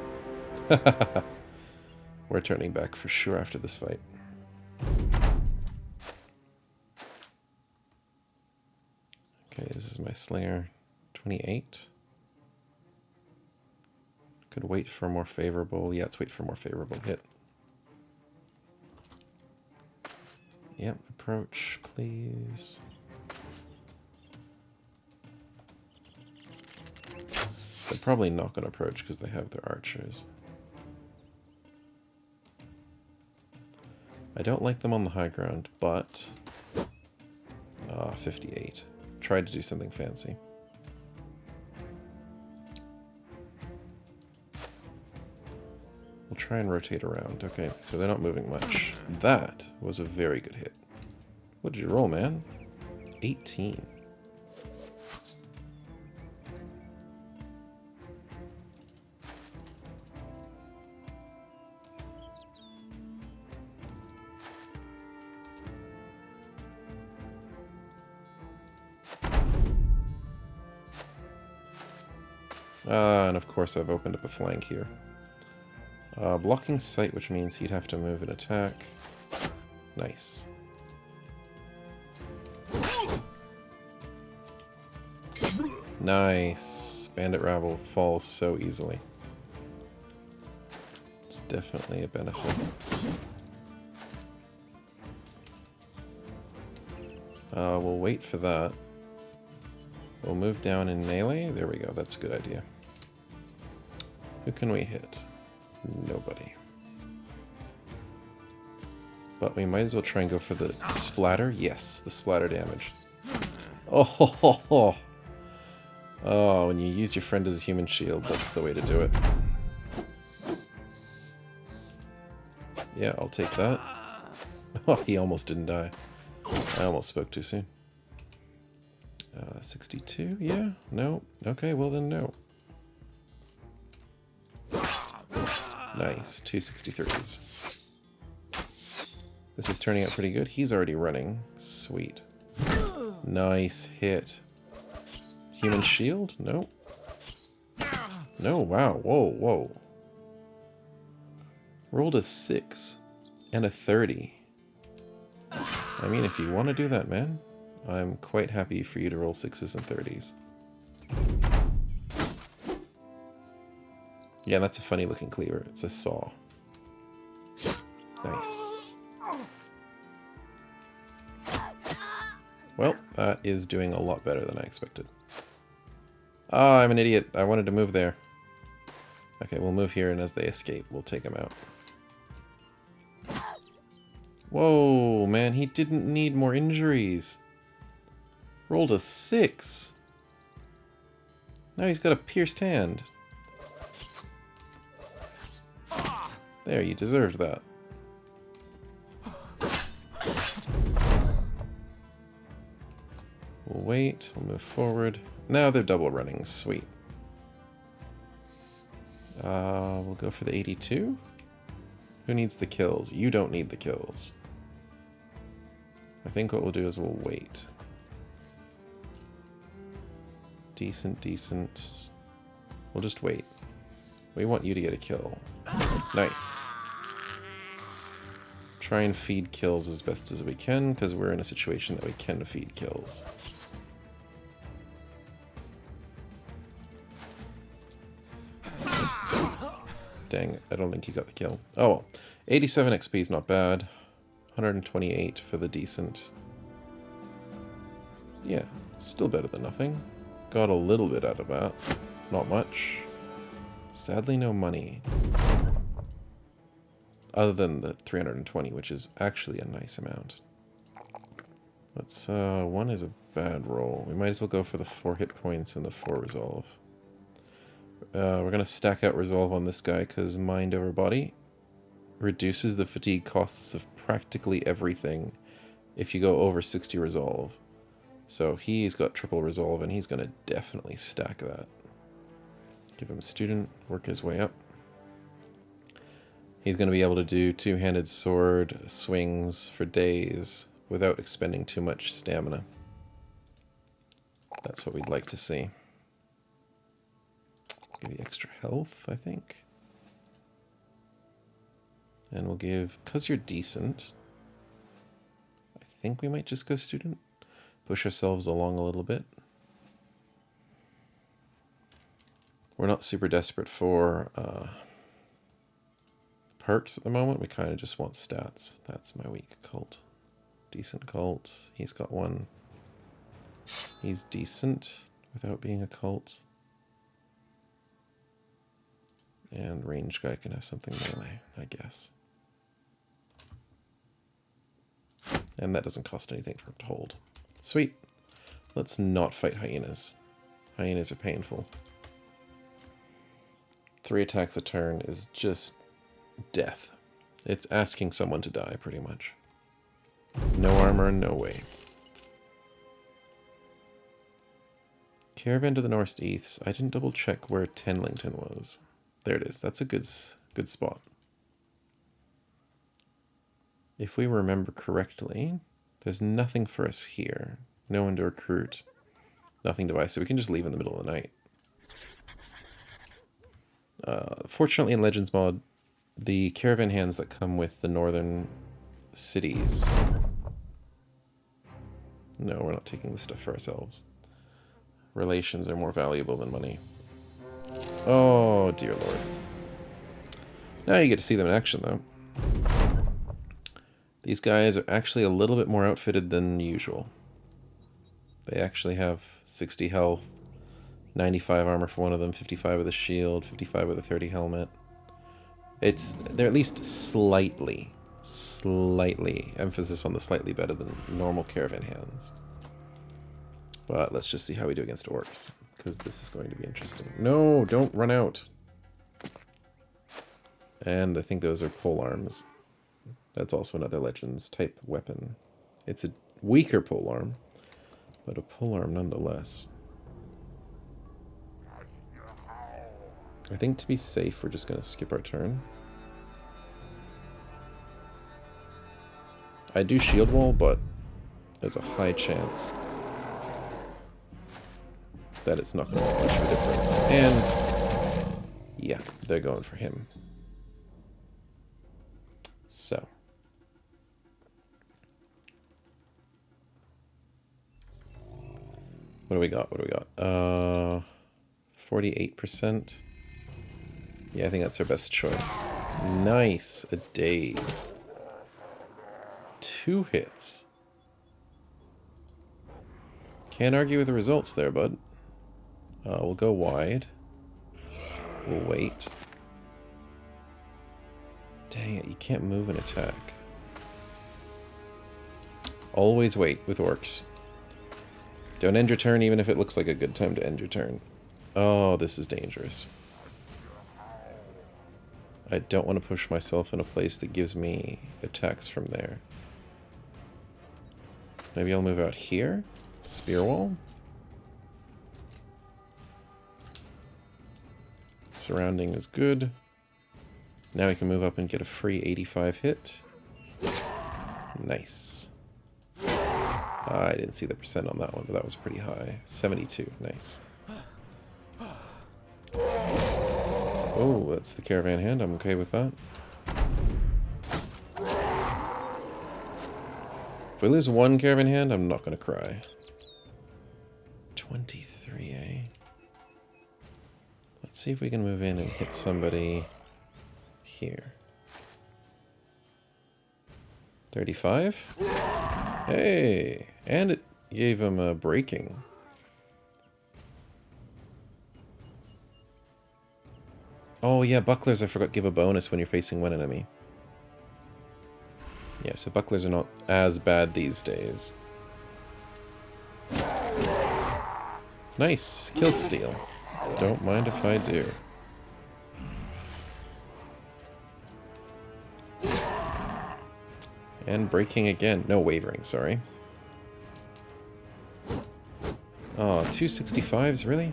We're turning back for sure after this fight. Okay, this is my slinger. 28. Could wait for a more favorable... Yeah, let's wait for a more favorable hit. Yep, approach, please. They're probably not going to approach because they have their archers. I don't like them on the high ground, but... 58. Tried to do something fancy. We'll try and rotate around. Okay, so they're not moving much. That was a very good hit. What did you roll, man? 18. And of course I've opened up a flank here. Blocking sight, which means he'd have to move and attack. Nice. Nice. Bandit rabble falls so easily. It's definitely a benefit. We'll wait for that. We'll move down in melee. There we go. That's a good idea. Who can we hit? Nobody. But we might as well try and go for the splatter. Yes, the splatter damage. Oh, ho, ho, ho. Oh, when you use your friend as a human shield, that's the way to do it. Yeah, I'll take that. Oh, he almost didn't die. I almost spoke too soon. 62? Yeah? No? Okay, well then no. Nice. 2 63s. This is turning out pretty good. He's already running. Sweet. Nice hit. Human shield? No. No, wow. Whoa, whoa. Rolled a 6 and a 30. I mean, if you want to do that, man, I'm quite happy for you to roll 6s and 30s. Yeah, that's a funny looking cleaver. It's a saw. Nice. Well, that is doing a lot better than I expected. Ah, I'm an idiot. I wanted to move there. Okay, we'll move here, and as they escape, we'll take them out. Whoa, man, he didn't need more injuries. Rolled a 6. Now he's got a pierced hand. There, you deserved that. wait. We'll move forward. Now they're double running. Sweet. We'll go for the 82. Who needs the kills? You don't need the kills. I think what we'll do is we'll wait. Decent, decent. We'll just wait. We want you to get a kill. Nice. Try and feed kills as best as we can, because we're in a situation that we can feed kills. Dang, I don't think he got the kill. Oh well. 87 XP is not bad. 128 for the decent. Yeah, still better than nothing. Got a little bit out of that. Not much. Sadly, no money. Other than the 320, which is actually a nice amount. Let's, 1 is a bad roll. We might as well go for the 4 hit points and the 4 resolve. We're going to stack out resolve on this guy because mind over body reduces the fatigue costs of practically everything if you go over 60 resolve. So he's got triple resolve and he's going to definitely stack that. Give him student, work his way up. He's going to be able to do two-handed sword swings for days without expending too much stamina. That's what we'd like to see. Give you extra health, I think. And we'll give, because you're decent, I think we might just go student. Push ourselves along a little bit. We're not super desperate for perks at the moment. We kind of just want stats. That's my weak cult. Decent cult. He's got one. He's decent without being a cult. And range guy can have something melee, I guess. And that doesn't cost anything for him to hold. Sweet. Let's not fight hyenas. Hyenas are painful. 3 attacks a turn is just death. It's asking someone to die, pretty much. No armor, no way. Caravan to the northeast. I didn't double check where Tenlington was. There it is. That's a good spot. If we remember correctly, there's nothing for us here. No one to recruit. Nothing to buy, so we can just leave in the middle of the night. Fortunately in Legends mod, the caravan hands that come with the northern cities... No, we're not taking this stuff for ourselves. Relations are more valuable than money. Oh, dear lord. Now you get to see them in action, though. These guys are actually a little bit more outfitted than usual. They actually have 60 health, 95 armor for one of them, 55 with a shield, 55 with a 30 helmet. They're at least slightly, emphasis on the slightly better than normal caravan hands. But let's just see how we do against orcs, because this is going to be interesting. No, don't run out. And I think those are pole arms. That's also another Legends type weapon. It's a weaker pole arm, but a pole arm nonetheless. I think to be safe, we're just going to skip our turn. I do shield wall, but there's a high chance that it's not going to make much of a difference. And yeah, they're going for him. So. What do we got? 48%. Yeah, I think that's our best choice. Nice. A daze. 2 hits. Can't argue with the results there, bud. We'll go wide. We'll wait. Dang it, you can't move and attack. Always wait with orcs. Don't end your turn even if it looks like a good time to end your turn. Oh, this is dangerous. I don't want to push myself in a place that gives me attacks from there. Maybe I'll move out here? Spear wall. Surrounding is good. Now we can move up and get a free 85 hit. Nice. I didn't see the percent on that one, but that was pretty high. 72. Nice. Oh, that's the caravan hand. I'm okay with that. If we lose one caravan hand, I'm not going to cry. 23, eh? Let's see if we can move in and hit somebody here. 35? Hey! And it gave him a breaking. Oh yeah, bucklers I forgot give a bonus when you're facing one enemy. Yeah, so bucklers are not as bad these days. Nice! Kill steal. Don't mind if I do. And breaking again. No, wavering, sorry. Oh, 265s, really?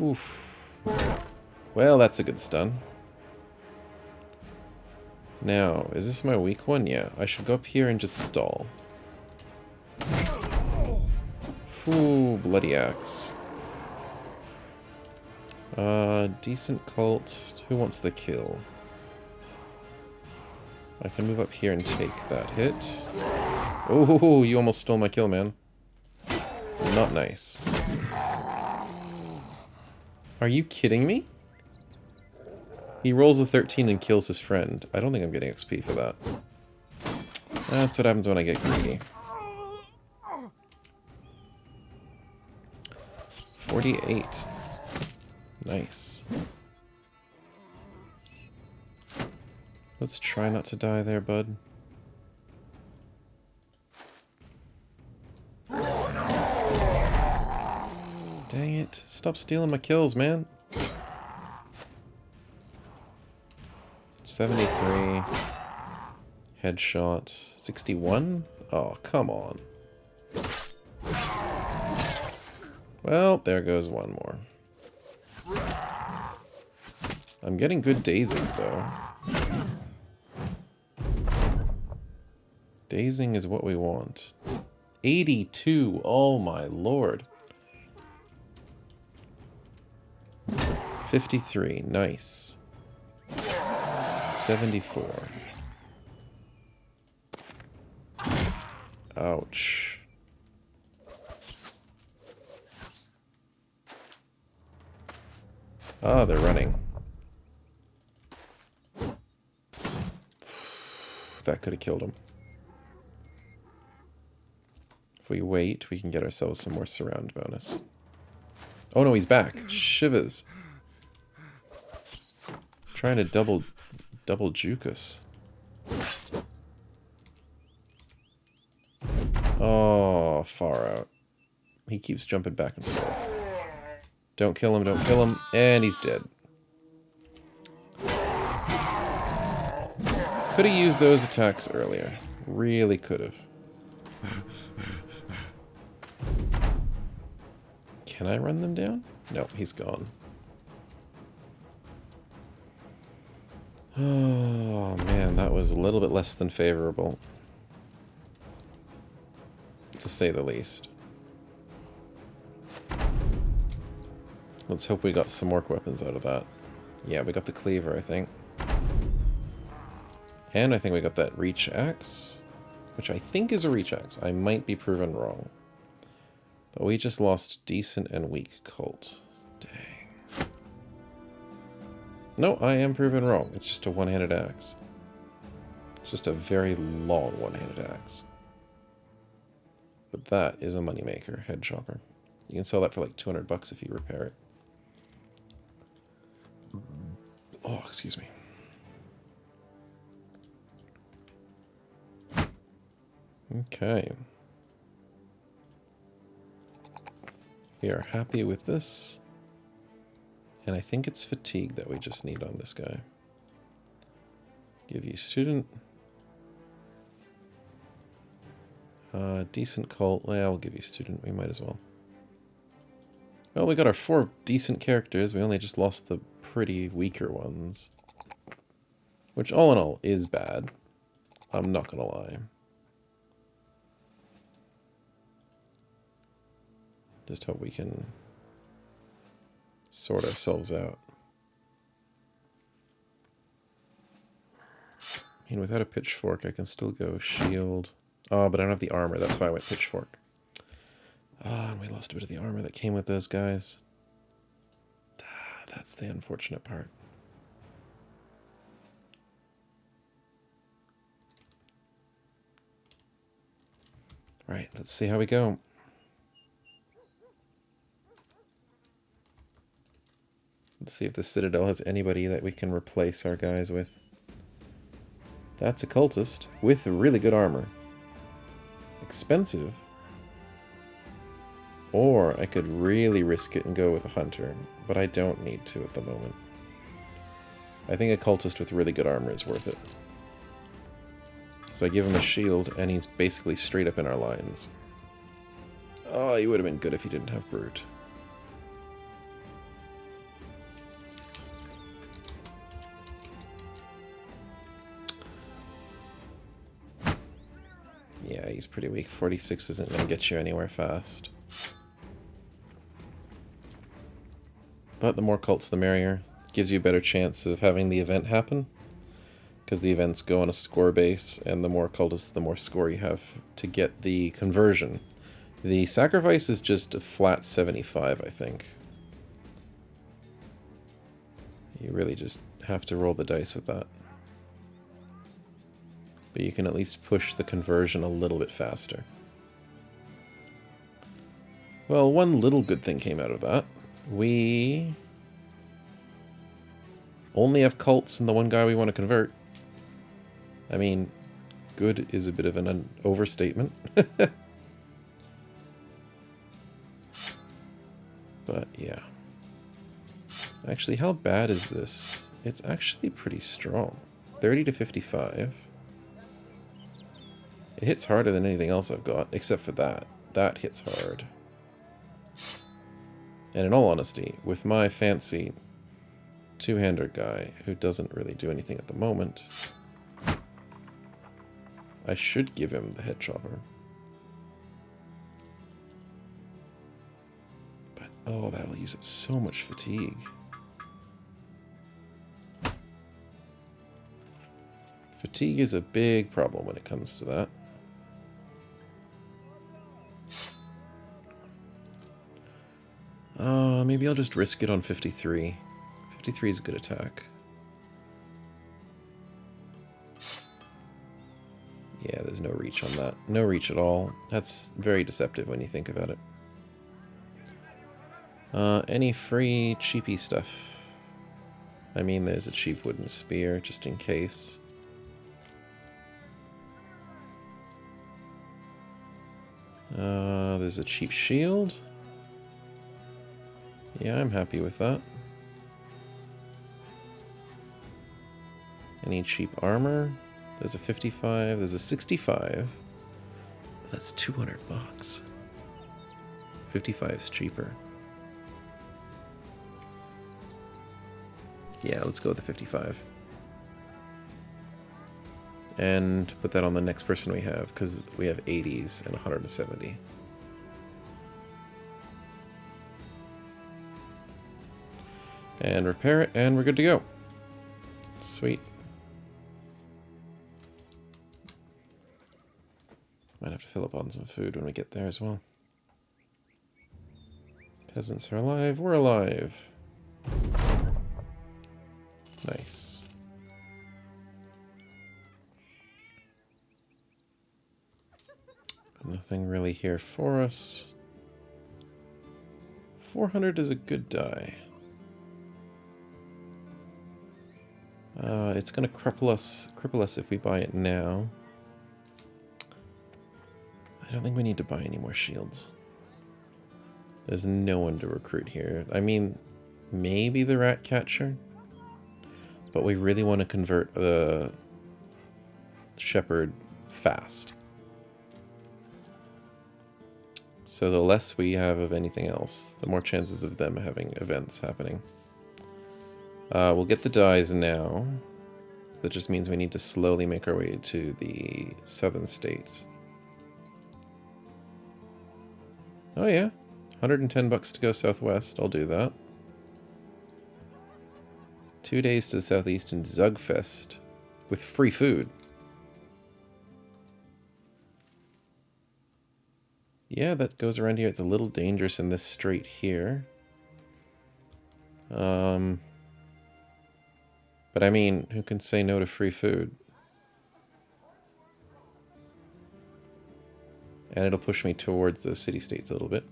Oof. Well, that's a good stun. Now, is this my weak one? Yeah, I should go up here and just stall. Ooh, bloody axe. Decent cult. Who wants the kill? I can move up here and take that hit. Oh, you almost stole my kill, man. Not nice. Are you kidding me? He rolls a 13 and kills his friend. I don't think I'm getting XP for that. That's what happens when I get greedy. 48. Nice. Let's try not to die there, bud. Dang it. Stop stealing my kills, man. 73. Headshot. 61? Oh, come on. Well, there goes one more. I'm getting good dazes, though. Dazing is what we want. 82! Oh my lord. 53. Nice. 74. Ouch. Ah, they're running. That could have killed him. If we wait, we can get ourselves some more surround bonus. Oh no, he's back. Shivers. Trying to double juke us. Oh, far out. He keeps jumping back and forth. Don't kill him, don't kill him. And he's dead. Could have used those attacks earlier. Really could have. Can I run them down? No, he's gone. Oh man, that was a little bit less than favorable. To say the least. Let's hope we got some more weapons out of that. Yeah, we got the cleaver, I think. And I think we got that reach axe, which I think is a reach axe. I might be proven wrong. But we just lost decent and weak cult. Dang. No, I am proven wrong. It's just a one-handed axe. It's just a very long one-handed axe. But that is a moneymaker, head chopper. You can sell that for like 200 bucks if you repair it. Oh, excuse me. Okay. We are happy with this. And I think it's fatigue that we just need on this guy. Give you student. Decent cult. Well, we'll give you student. We might as well. Well, we got our 4 decent characters. We only just lost the pretty weaker ones. Which, all in all, is bad. I'm not gonna lie. Just hope we can sort ourselves out. I mean, without a pitchfork, I can still go shield. Oh, but I don't have the armor. That's why I went pitchfork. Ah, and we lost a bit of the armor that came with those guys. Ah, that's the unfortunate part. Right, let's see how we go. Let's see if the Citadel has anybody that we can replace our guys with. That's a cultist with really good armor. Expensive. Or I could really risk it and go with a hunter, but I don't need to at the moment. I think a cultist with really good armor is worth it. So I give him a shield, and he's basically straight up in our lines. Oh, he would have been good if he didn't have brute. Yeah, he's pretty weak. 46 isn't going to get you anywhere fast. But the more cults, the merrier. Gives you a better chance of having the event happen. Because the events go on a score base, and the more cultists, the more score you have to get the conversion. The sacrifice is just a flat 75, I think. You really just have to roll the dice with that. But you can at least push the conversion a little bit faster. Well, one little good thing came out of that. We only have cults and the one guy we want to convert. I mean, good is a bit of an overstatement. But yeah. Actually, how bad is this? It's actually pretty strong. 30 to 55. It hits harder than anything else I've got, except for that. That hits hard. And in all honesty, with my fancy two-hander guy, who doesn't really do anything at the moment, I should give him the head chopper. But, oh, that'll use up so much fatigue. Fatigue is a big problem when it comes to that. Maybe I'll just risk it on 53. 53 is a good attack. Yeah, there's no reach on that. No reach at all. That's very deceptive when you think about it. Any free cheapy stuff? I mean, there's a cheap wooden spear, just in case. There's a cheap shield. Yeah, I'm happy with that. Any cheap armor? There's a 55, there's a 65. But that's 200 bucks. 55 is cheaper. Yeah, let's go with the 55. And put that on the next person we have, because we have 80s and 170. And repair it, and we're good to go. Sweet. Might have to fill up on some food when we get there as well. Peasants are alive. We're alive. Nice. Nothing really here for us. 400 is a good die. It's going to cripple us if we buy it now. I don't think we need to buy any more shields. There's no one to recruit here. I mean, maybe the rat catcher, but we really want to convert the shepherd fast. So the less we have of anything else, the more chances of them having events happening. We'll get the dyes now. That just means we need to slowly make our way to the southern states. Oh yeah, 110 bucks to go southwest. I'll do that. 2 days to the southeast in Zugfest with free food. Yeah, that goes around here. It's a little dangerous in this strait here. But I mean, who can say no to free food? And it'll push me towards the city-states a little bit.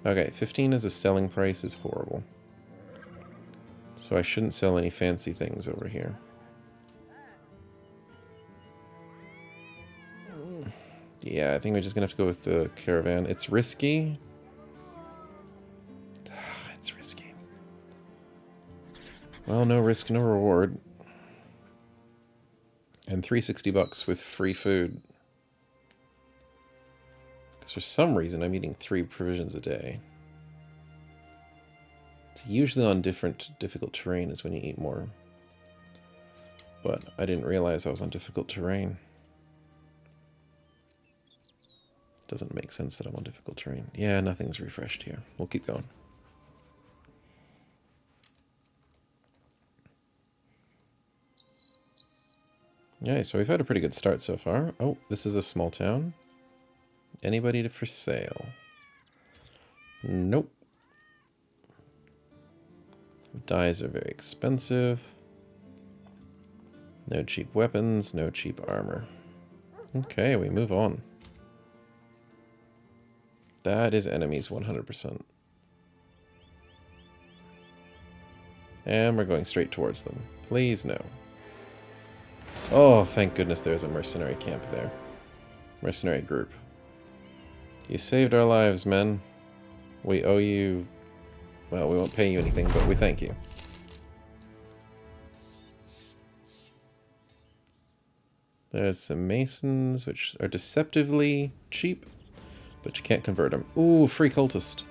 Okay, 15 as a selling price is horrible. So I shouldn't sell any fancy things over here. Yeah, I think we're just gonna have to go with the caravan. It's risky. It's risky. Well, no risk, no reward. And 360 bucks with free food. Because for some reason I'm eating 3 provisions a day. It's usually on different difficult terrain is when you eat more. But I didn't realize I was on difficult terrain. Doesn't make sense that I'm on difficult terrain. Yeah, nothing's refreshed here. We'll keep going. Yeah, so we've had a pretty good start so far. Oh, this is a small town. Anybody for sale? Nope. Dyes are very expensive. No cheap weapons, no cheap armor. Okay, we move on. That is enemies 100%. And we're going straight towards them. Please no. Oh, thank goodness there's a mercenary camp there. Mercenary group. You saved our lives, men. We owe you... Well, we won't pay you anything, but we thank you. There's some masons, which are deceptively cheap, but you can't convert them. Ooh, free cultist.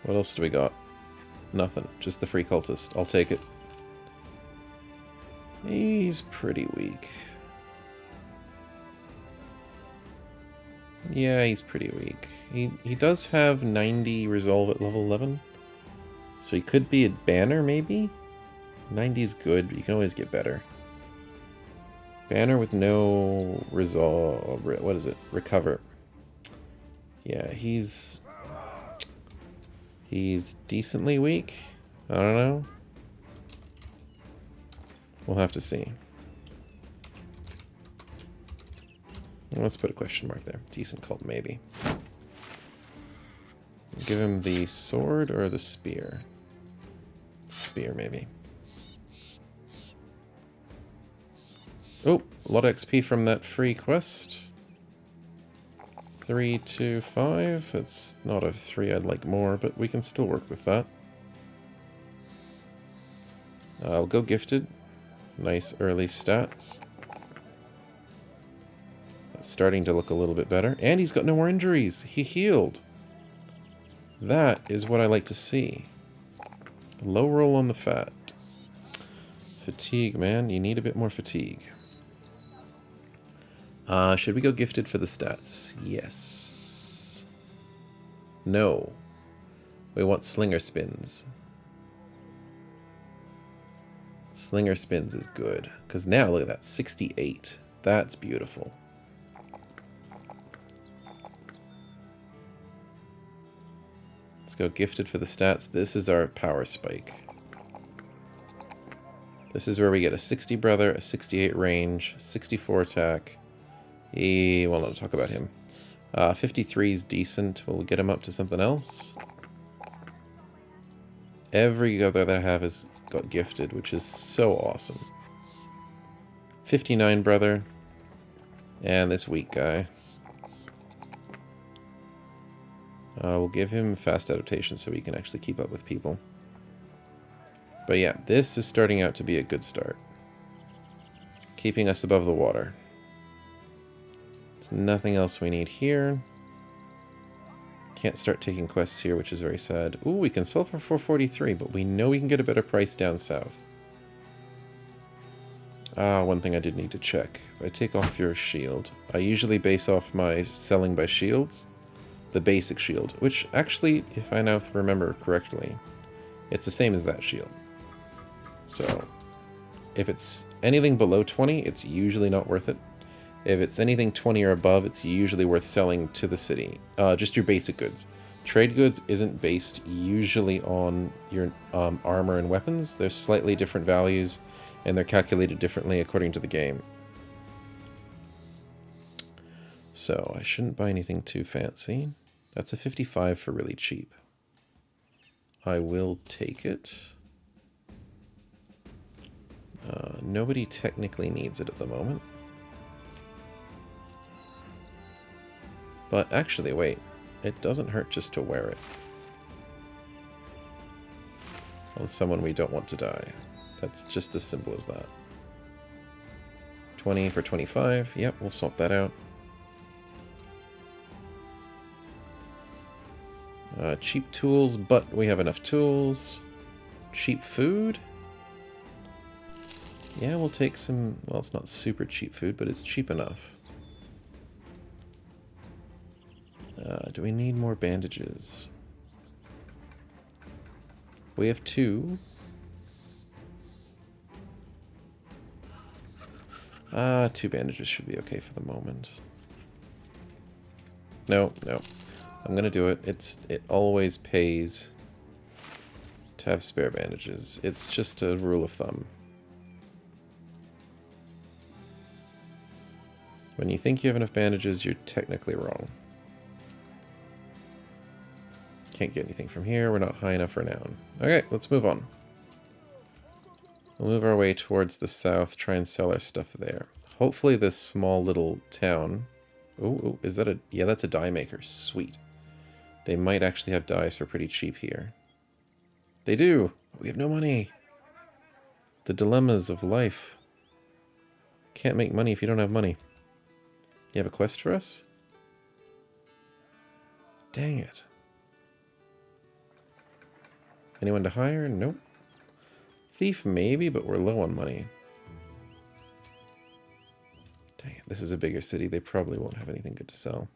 What else do we got? Nothing. Just the free cultist. I'll take it. He's pretty weak. Yeah, he's pretty weak. He does have 90 resolve at level 11. So he could be a banner, maybe? 90 is good, but you can always get better. Banner with no resolve... What is it? Recover. Yeah, he's decently weak. I don't know. We'll have to see. Let's put a question mark there. Decent cult, maybe. Give him the sword or the spear? Spear, maybe. Oh, a lot of XP from that free quest. 3, 2, 5. It's not a 3, I'd like more, but we can still work with that. I'll go gifted. Nice early stats. That's starting to look a little bit better. And he's got no more injuries. He healed. That is what I like to see. Low roll on the fat. Fatigue, man. You need a bit more fatigue. Should we go gifted for the stats? Yes. No. We want slinger spins. Slinger spins is good. Because now, look at that. 68. That's beautiful. Let's go gifted for the stats. This is our power spike. This is where we get a 60 brother, a 68 range, 64 attack. Well, not to talk about him. 53 is decent. Will we get him up to something else? Every other that I have has got gifted, which is so awesome. 59 brother. And this weak guy. We'll give him fast adaptation so he can actually keep up with people. But yeah, this is starting out to be a good start. Keeping us above the water. There's nothing else we need here. Can't start taking quests here, which is very sad. Ooh, we can sell for 443, but we know we can get a better price down south. Ah, one thing I did need to check. If I take off your shield, I usually base off my selling by shields. The basic shield, which actually, if I now remember correctly, it's the same as that shield. So, if it's anything below 20, it's usually not worth it. If it's anything 20 or above, it's usually worth selling to the city. Just your basic goods. Trade goods isn't based usually on your armor and weapons. There's slightly different values, and they're calculated differently according to the game. So, I shouldn't buy anything too fancy. That's a 55 for really cheap. I will take it. Nobody technically needs it at the moment. But actually, wait. It doesn't hurt just to wear it. On someone we don't want to die. That's just as simple as that. 20 for 25. Yep, we'll swap that out. Cheap tools, but we have enough tools. Cheap food? Yeah, we'll take some... Well, it's not super cheap food, but it's cheap enough. Do we need more bandages? We have 2. 2 bandages should be okay for the moment. No. I'm gonna do it. It always pays to have spare bandages. It's just a rule of thumb. When you think you have enough bandages, you're technically wrong. Can't get anything from here. We're not high enough renown. Okay, let's move on. We'll move our way towards the south, try and sell our stuff there. Hopefully this small little town... Oh, is that a... Yeah, that's a dye maker. Sweet. They might actually have dyes for pretty cheap here. They do! We have no money! The dilemmas of life. Can't make money if you don't have money. You have a quest for us? Dang it. Anyone to hire? Nope. Thief maybe, but we're low on money. Dang it, this is a bigger city. They probably won't have anything good to sell.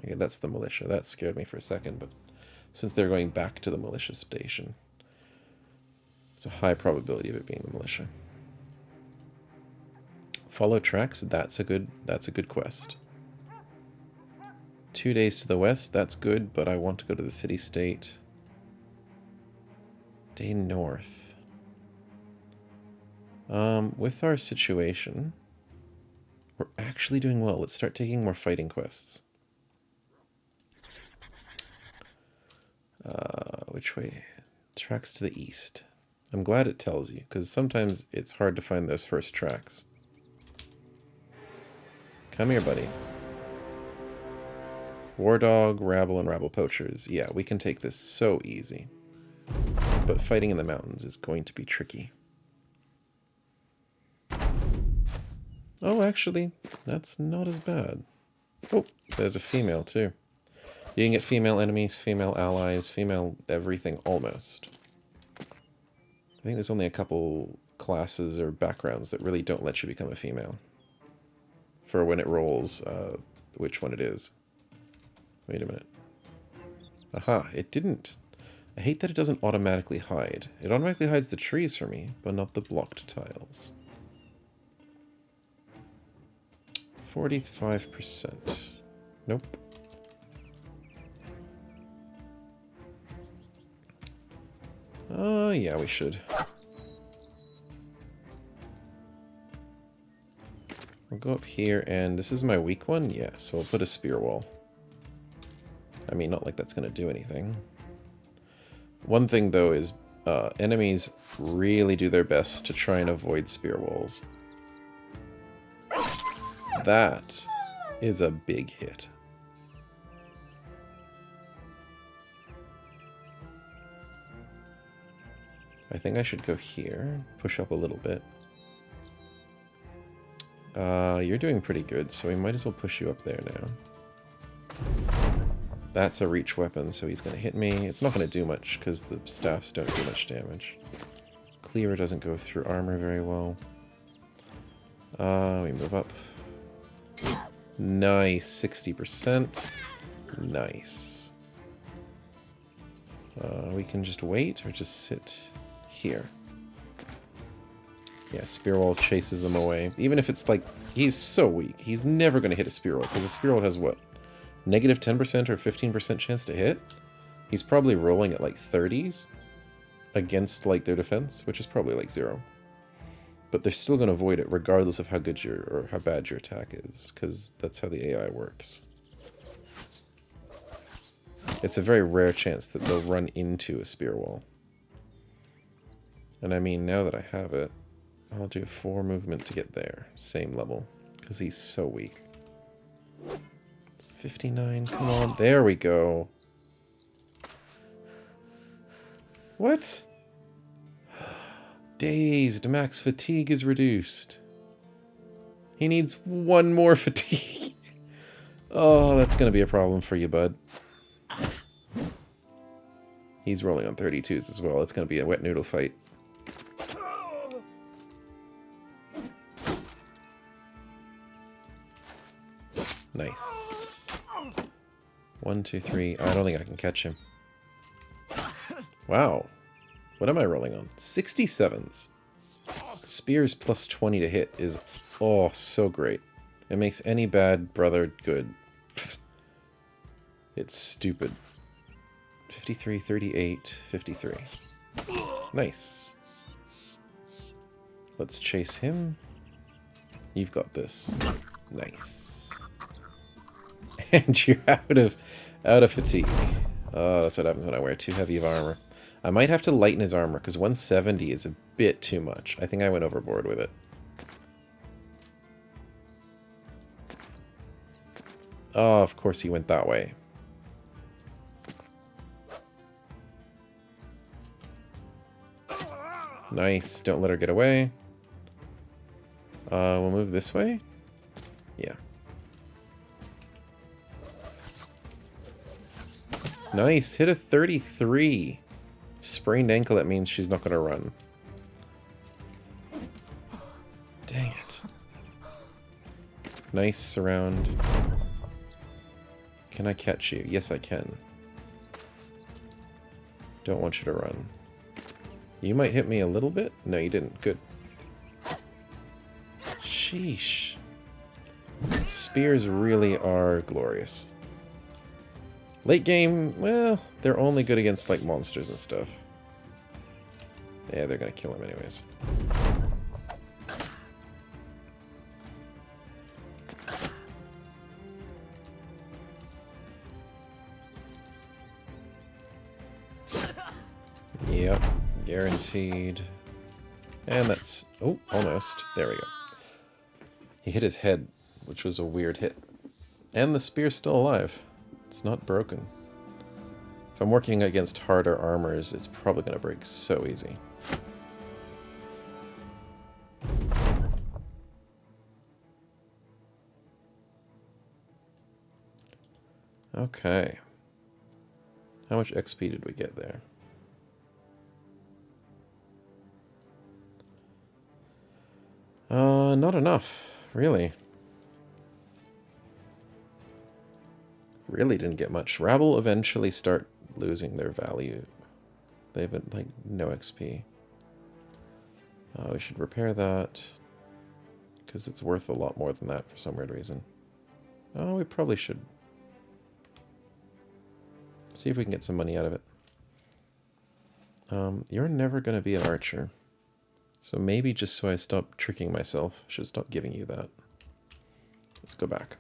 Okay, that's the militia. That scared me for a second, but since they're going back to the militia station, it's a high probability of it being the militia. Follow tracks, that's a good quest. 2 days to the west, that's good, but I want to go to the city-state. Day north. With our situation, we're actually doing well. Let's start taking more fighting quests. Which way? Tracks to the east. I'm glad it tells you, because sometimes it's hard to find those first tracks. Come here, buddy. War Dog, Rabble, and Rabble Poachers. Yeah, we can take this so easy. But fighting in the mountains is going to be tricky. Oh, actually, that's not as bad. Oh, there's a female, too. You can get female enemies, female allies, female everything, almost. I think there's only a couple classes or backgrounds that really don't let you become a female. For when it rolls, which one it is. Wait a minute. Aha, it didn't. I hate that it doesn't automatically hide. It automatically hides the trees for me, but not the blocked tiles. 45%. Nope. Oh, yeah, we should. I'll go up here, and this is my weak one? Yeah, so I'll put a spear wall. I mean, not like that's going to do anything. One thing, though, is enemies really do their best to try and avoid spear walls. That is a big hit. I think I should go here, push up a little bit. You're doing pretty good, so we might as well push you up there now. That's a reach weapon, so he's going to hit me. It's not going to do much, because the staffs don't do much damage. Cleaver doesn't go through armor very well. We move up. Nice, 60%. Nice. We can just wait, or just sit here. Yeah, Spear Wall chases them away. Even if it's like, he's so weak. He's never going to hit a Spear Wall, because a Spear Wall has what? Negative 10% or 15% chance to hit? He's probably rolling at like 30s against like their defense, which is probably like 0. But they're still going to avoid it regardless of how good your, or how bad your attack is, because that's how the AI works. It's a very rare chance that they'll run into a Spear Wall. And I mean, now that I have it, I'll do 4 movement to get there. Same level. Because he's so weak. It's 59. Come on. There we go. What? Dazed. Max fatigue is reduced. He needs 1 more fatigue. Oh, that's going to be a problem for you, bud. He's rolling on 32s as well. It's going to be a wet noodle fight. Nice. 1, 2, 3. I don't think I can catch him. Wow. What am I rolling on? 67s. Spears plus 20 to hit is, oh, so great. It makes any bad brother good. It's stupid. 53, 38, 53. Nice. Let's chase him. You've got this. Nice. And you're out of fatigue. Oh, that's what happens when I wear too heavy of armor. I might have to lighten his armor, because 170 is a bit too much. I think I went overboard with it. Oh, of course he went that way. Nice. Don't let her get away. We'll move this way? Yeah. Nice. Hit a 33. Sprained ankle, that means she's not going to run. Dang it. Nice surround. Can I catch you? Yes, I can. Don't want you to run. You might hit me a little bit? No, you didn't. Good. Sheesh. Spears really are glorious. Late game, well, they're only good against, like, monsters and stuff. Yeah, they're gonna kill him anyways. Yep, guaranteed. And that's... oh, almost. There we go. He hit his head, which was a weird hit. And the spear's still alive. It's not broken. If I'm working against harder armors, it's probably going to break so easy. Okay. How much XP did we get there? Not enough, really. Really didn't get much. Rabble eventually start losing their value. They have, like, no XP. We should repair that, because it's worth a lot more than that for some weird reason. Oh, we probably should see if we can get some money out of it. You're never going to be an archer. So maybe just so I stop tricking myself, I should stop giving you that. Let's go back.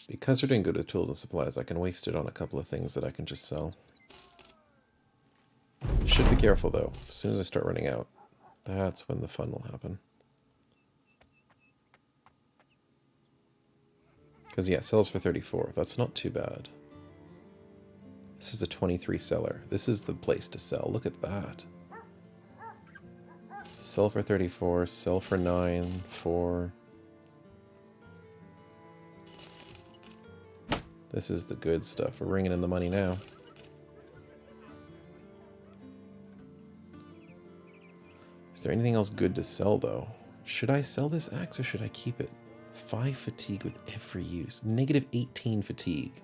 Because we're doing good with tools and supplies, I can waste it on a couple of things that I can just sell. Should be careful though. As soon as I start running out, that's when the fun will happen. Because yeah, sells for 34. That's not too bad. This is a 23 seller. This is the place to sell. Look at that. Sell for 34, sell for 9, 4. This is the good stuff. We're ringing in the money now. Is there anything else good to sell, though? Should I sell this axe or should I keep it? 5 fatigue with every use. Negative 18 fatigue.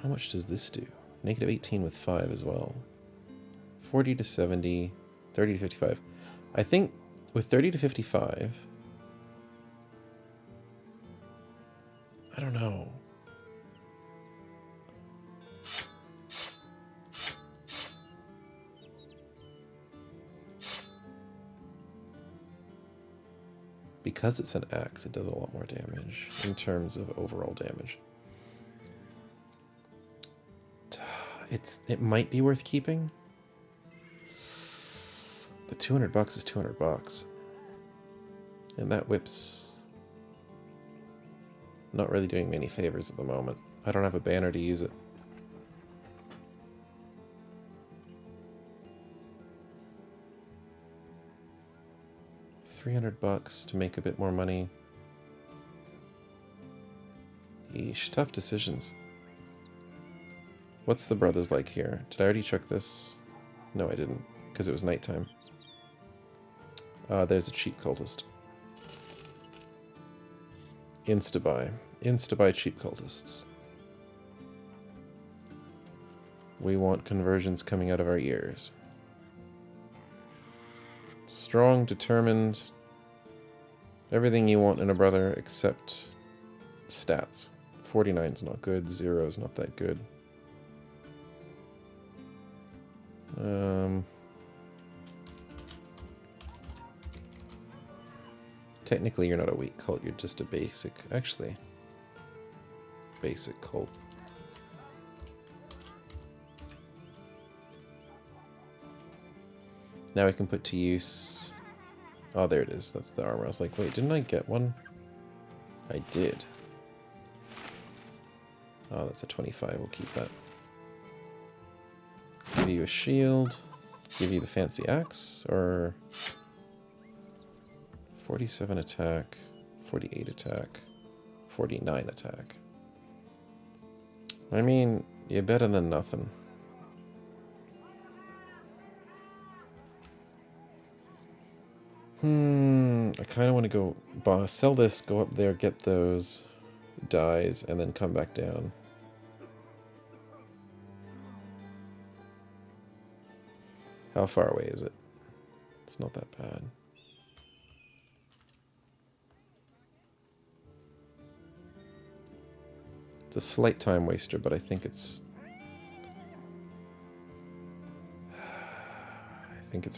How much does this do? Negative 18 with 5 as well. 40 to 70, 30 to 55. I think with 30 to 55... I don't know. Because it's an axe, it does a lot more damage in terms of overall damage. It might be worth keeping, but 200 bucks is 200 bucks, and that whip's not really doing me any favors at the moment. I don't have a banner to use it. $300 to make a bit more money. Yeesh, tough decisions. What's the brothers like here? Did I already check this? No, I didn't, because it was nighttime. There's a cheap cultist. Insta-buy. Insta-buy cheap cultists. We want conversions coming out of our ears. Strong, determined, everything you want in a brother except stats. 49's not good, 0's not that good. Technically you're not a weak cult, you're just a basic, actually, basic cult. Now we can put to use... Oh, there it is. That's the armor. I was like, wait, didn't I get one? I did. Oh, that's a 25. We'll keep that. Give you a shield. Give you the fancy axe. Or... 47 attack. 48 attack. 49 attack. I mean, you're better than nothing. I kind of want to go sell this, go up there, get those dyes, and then come back down. How far away is it? It's not that bad. It's a slight time waster, but I think it's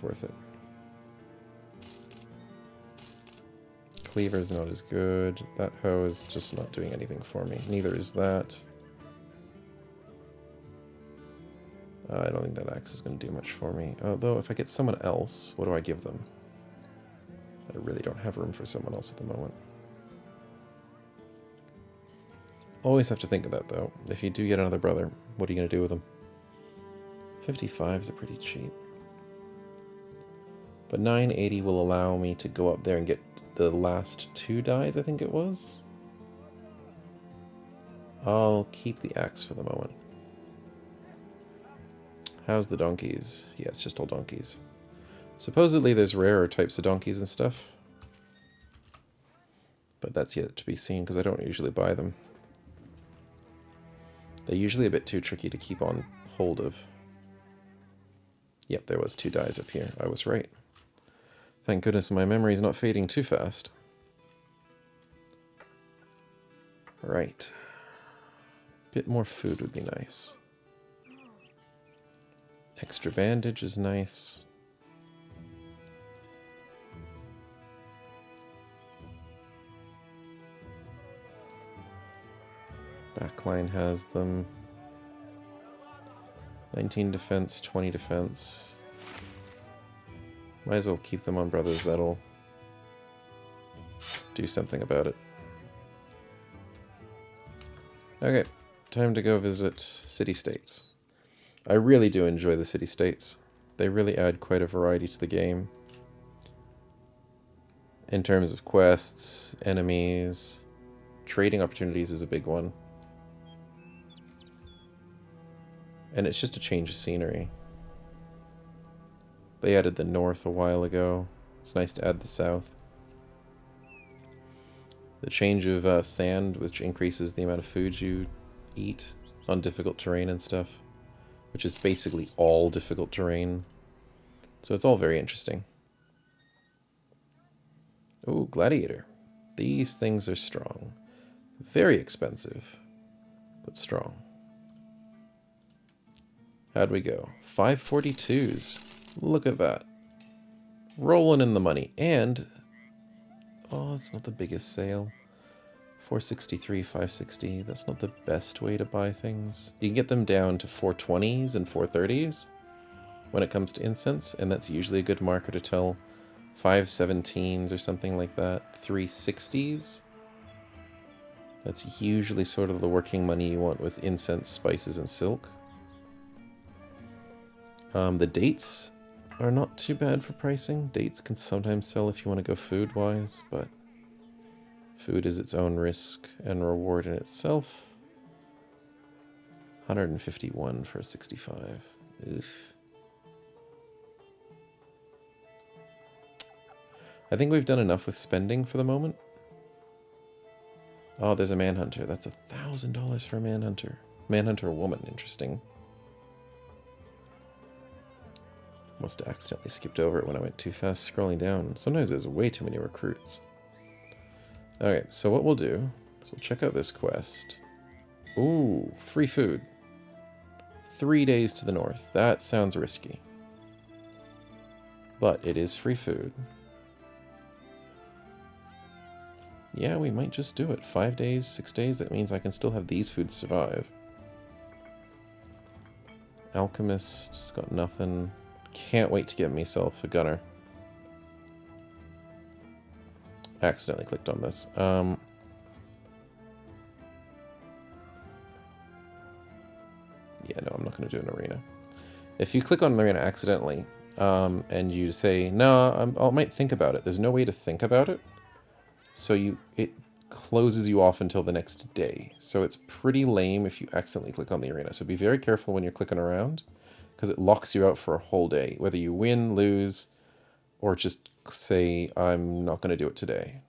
worth it. Cleaver's not as good. That hoe is just not doing anything for me. Neither is that. I don't think that axe is going to do much for me. Although, if I get someone else, what do I give them? I really don't have room for someone else at the moment. Always have to think of that, though. If you do get another brother, what are you going to do with them? 55s are pretty cheap. But 980 will allow me to go up there and get the last 2 dyes, I think it was. I'll keep the axe for the moment. How's the donkeys? Yeah, it's just all donkeys. Supposedly there's rarer types of donkeys and stuff. But that's yet to be seen because I don't usually buy them. They're usually a bit too tricky to keep on hold of. Yep, there was 2 dyes up here. I was right. Thank goodness my memory's not fading too fast. Right. Bit more food would be nice. Extra bandage is nice. Backline has them. 19 defense, 20 defense. Might as well keep them on brothers, that'll do something about it. Okay, time to go visit city-states. I really do enjoy the city-states. They really add quite a variety to the game. In terms of quests, enemies, trading opportunities is a big one. And it's just a change of scenery. They added the north a while ago. It's nice to add the south. The change of sand, which increases the amount of food you eat on difficult terrain and stuff. Which is basically all difficult terrain. So it's all very interesting. Ooh, gladiator. These things are strong. Very expensive, but strong. How'd we go? 542s. Look at that. Rolling in the money. And, oh, that's not the biggest sale. 463, 560. That's not the best way to buy things. You can get them down to 420s and 430s when it comes to incense, and that's usually a good marker to tell. 517s or something like that. 360s. That's usually sort of the working money you want with incense, spices, and silk. The dates are not too bad for pricing. Dates can sometimes sell if you want to go food-wise, but food is its own risk and reward in itself. 151 for a 65. Oof. I think we've done enough with spending for the moment. Oh, there's a manhunter. That's $1,000 for a manhunter. Manhunter woman, interesting. Must have accidentally skipped over it when I went too fast scrolling down. Sometimes there's way too many recruits. Okay, so what we'll do is we'll check out this quest. Ooh, free food. 3 days to the north. That sounds risky. But it is free food. Yeah, we might just do it. 5 days, 6 days, that means I can still have these foods survive. Alchemist's got nothing. Can't wait to get myself a gunner. Accidentally clicked on this. Yeah, no, I'm not going to do an arena. If you click on an arena accidentally, and you say, no, I might think about it. There's no way to think about it. So it closes you off until the next day. So it's pretty lame if you accidentally click on the arena. So be very careful when you're clicking around, because it locks you out for a whole day. Whether you win, lose, or just say, I'm not going to do it today.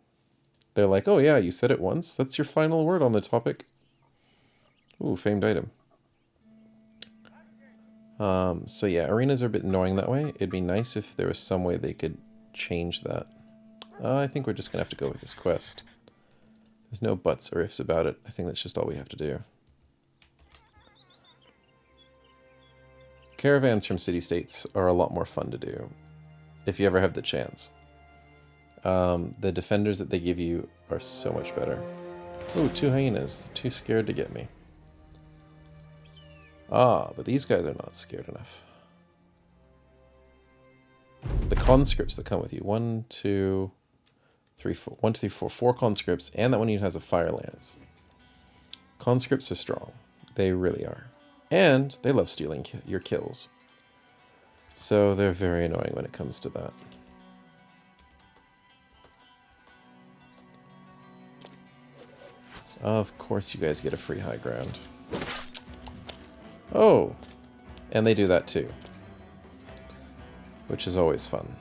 They're like, oh yeah, you said it once. That's your final word on the topic. Ooh, famed item. So yeah, arenas are a bit annoying that way. It'd be nice if there was some way they could change that. I think we're just going to have to go with this quest. There's no buts or ifs about it. I think that's just all we have to do. Caravans from city-states are a lot more fun to do, if you ever have the chance. The defenders that they give you are so much better. Ooh, 2 hyenas. Too scared to get me. Ah, but these guys are not scared enough. The conscripts that come with you. 1, 2, 3, 4. 1, 2, 3, 4. 4 conscripts, and that one even has a fire lance. Conscripts are strong. They really are. And they love stealing your kills. So they're very annoying when it comes to that. Of course you guys get a free high ground. Oh! And they do that too. Which is always fun.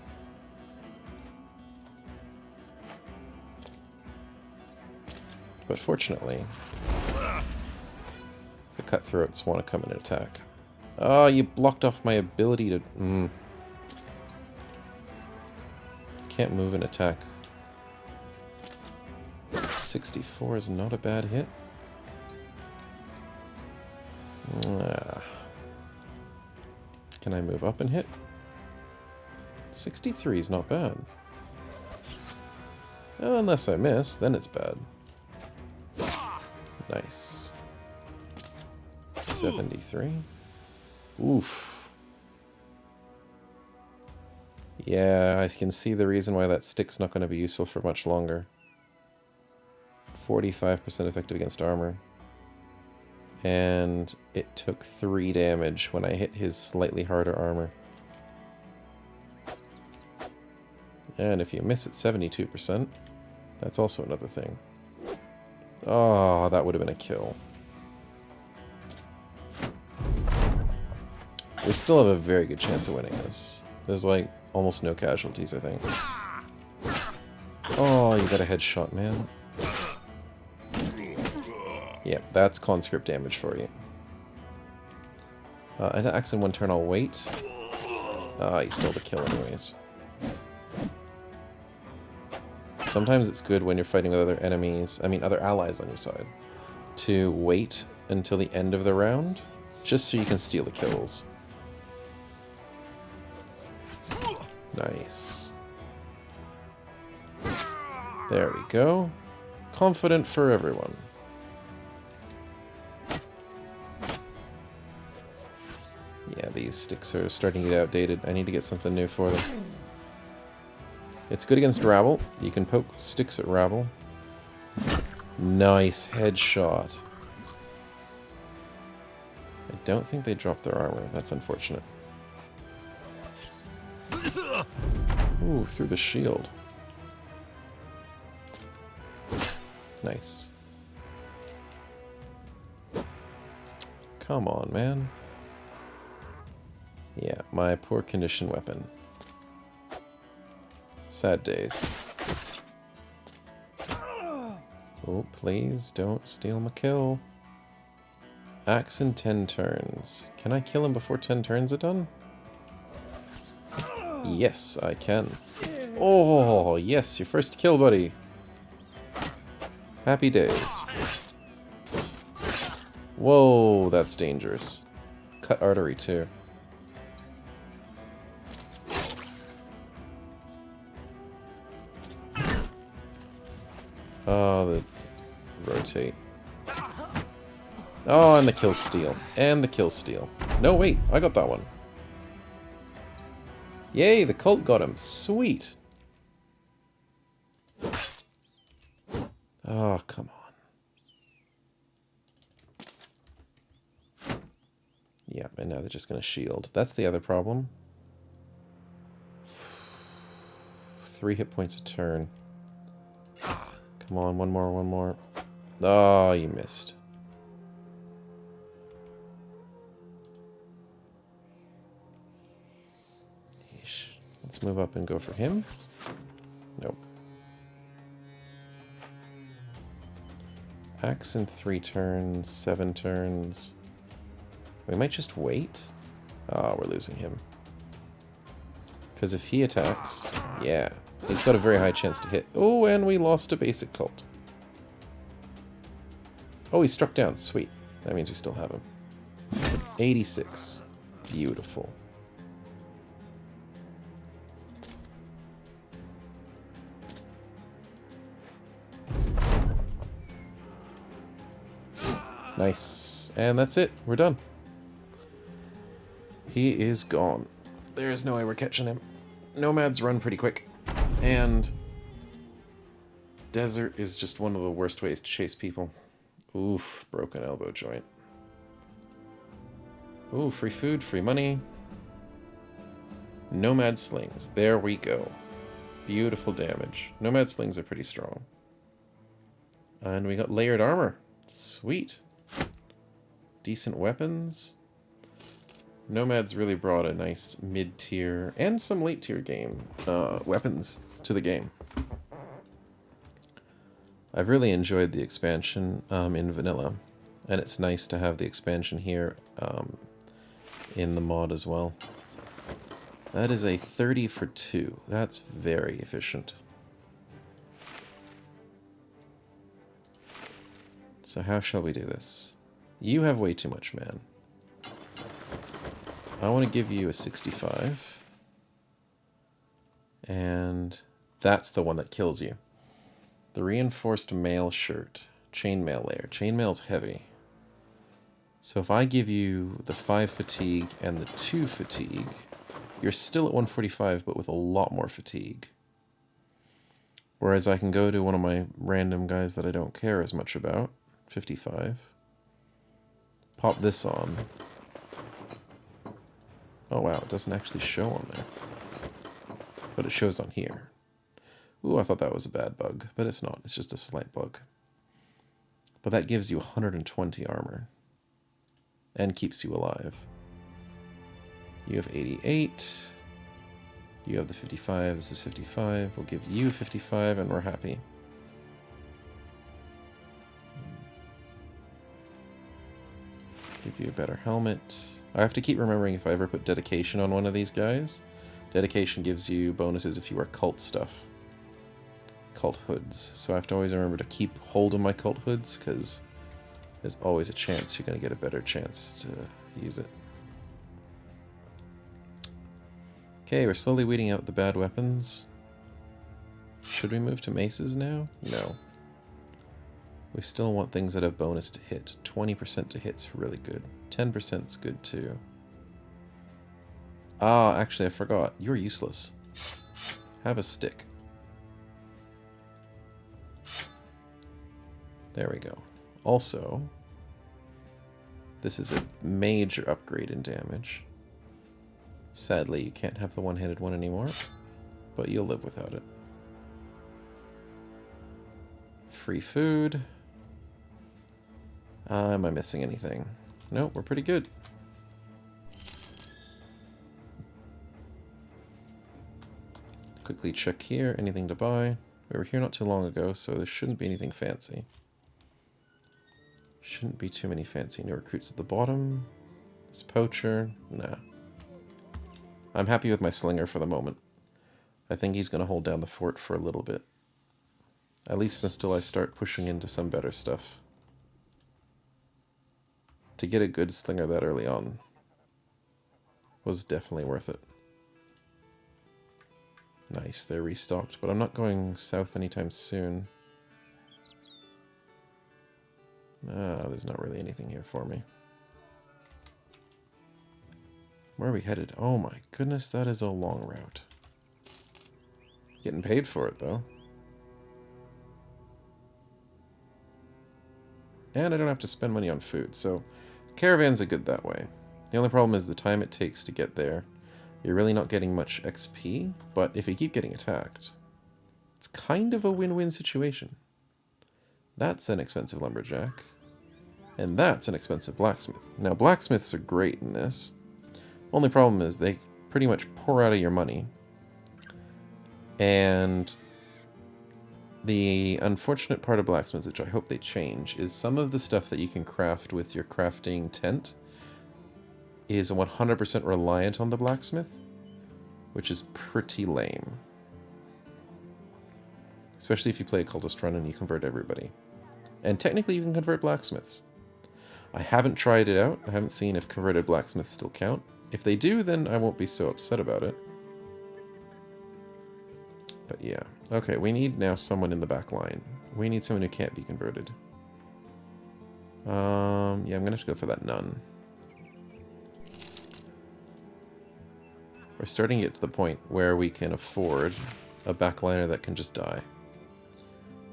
But fortunately, the cutthroats want to come in and attack. Oh, you blocked off my ability to... Can't move and attack. 64 is not a bad hit. Can I move up and hit? 63 is not bad. Unless I miss, then it's bad. Nice. 73. Oof. Yeah, I can see the reason why that stick's not going to be useful for much longer. 45% effective against armor. And it took 3 damage when I hit his slightly harder armor. And if you miss at 72%, that's also another thing. Oh, that would have been a kill. We still have a very good chance of winning this. There's like almost no casualties, I think. Oh, you got a headshot, man. Yeah, that's conscript damage for you. An axe in one turn, I'll wait. He stole the kill anyways. Sometimes it's good when you're fighting with other enemies, other allies on your side, to wait until the end of the round, just so you can steal the kills. Nice. There we go. Confident for everyone. Yeah, these sticks are starting to get outdated. I need to get something new for them. It's good against rabble. You can poke sticks at rabble. Nice headshot. I don't think they dropped their armor. That's unfortunate. Ooh, through the shield. Nice. Come on, man. Yeah, my poor condition weapon. Sad days. Oh, please don't steal my kill. Axe in 10 turns. Can I kill him before 10 turns are done? Yes, I can. Oh, yes, your first kill, buddy. Happy days. Whoa, that's dangerous. Cut artery, too. Oh, the rotate. Oh, and the kill steal. And the kill steal. No, wait, I got that one. Yay, the cult got him. Sweet. Oh, come on. Yeah, and now they're just going to shield. That's the other problem. 3 hit points a turn. Come on, one more, one more. Oh, you missed. Yeesh. Let's move up and go for him. Nope. Axe in 3 turns, 7 turns. We might just wait. Oh, we're losing him. Because if he attacks, yeah. He's got a very high chance to hit. Oh, and we lost a basic cult. Oh, he struck down. Sweet. That means we still have him. 86. Beautiful. Nice. And that's it. We're done. He is gone. There is no way we're catching him. Nomads run pretty quick. And desert is just one of the worst ways to chase people. Oof, broken elbow joint. Ooh, free food, free money. Nomad slings. There we go. Beautiful damage. Nomad slings are pretty strong. And we got layered armor. Sweet. Decent weapons. Nomads really brought a nice mid-tier and some late-tier game weapons to the game. I've really enjoyed the expansion in vanilla, and it's nice to have the expansion here in the mod as well. That is a 30 for 2. That's very efficient. So how shall we do this? You have way too much, man. I want to give you a 65. And that's the one that kills you. The reinforced mail shirt. Chainmail layer. Chainmail's heavy. So if I give you the 5 fatigue and the 2 fatigue, you're still at 145, but with a lot more fatigue. Whereas I can go to one of my random guys that I don't care as much about. 55. Pop this on. Oh wow, it doesn't actually show on there. But it shows on here. Ooh, I thought that was a bad bug, but it's not. It's just a slight bug. But that gives you 120 armor. And keeps you alive. You have 88. You have the 55. This is 55. We'll give you 55 and we're happy. Give you a better helmet. I have to keep remembering if I ever put dedication on one of these guys. Dedication gives you bonuses if you wear cult stuff. Cult hoods. So I have to always remember to keep hold of my cult hoods, because there's always a chance you're going to get a better chance to use it. Okay, we're slowly weeding out the bad weapons. Should we move to maces now? No. We still want things that have bonus to hit. 20% to hit's really good. 10% is good too. Ah, actually I forgot. You're useless. Have a stick. There we go. Also, this is a major upgrade in damage. Sadly, you can't have the one-handed one anymore, but you'll live without it. Free food. Am I missing anything? Nope, we're pretty good. Quickly check here. Anything to buy? We were here not too long ago, so there shouldn't be anything fancy. Shouldn't be too many fancy new recruits at the bottom. This poacher. Nah. I'm happy with my slinger for the moment. I think he's going to hold down the fort for a little bit. At least until I start pushing into some better stuff. To get a good slinger that early on was definitely worth it. Nice, they're restocked, but I'm not going south anytime soon. Ah, there's not really anything here for me. Where are we headed? Oh my goodness, that is a long route. Getting paid for it, though. And I don't have to spend money on food, so caravans are good that way. The only problem is the time it takes to get there. You're really not getting much XP, but if you keep getting attacked, it's kind of a win-win situation. That's an expensive lumberjack. And that's an expensive blacksmith. Now, blacksmiths are great in this. Only problem is they pretty much pour out of your money. And the unfortunate part of blacksmiths, which I hope they change, is some of the stuff that you can craft with your crafting tent is 100% reliant on the blacksmith, which is pretty lame. Especially if you play a cultist run and you convert everybody. And technically you can convert blacksmiths. I haven't tried it out. I haven't seen if converted blacksmiths still count. If they do, then I won't be so upset about it. But yeah. Okay, we need now someone in the back line. We need someone who can't be converted. Yeah, I'm gonna have to go for that nun. We're starting to get to the point where we can afford a backliner that can just die.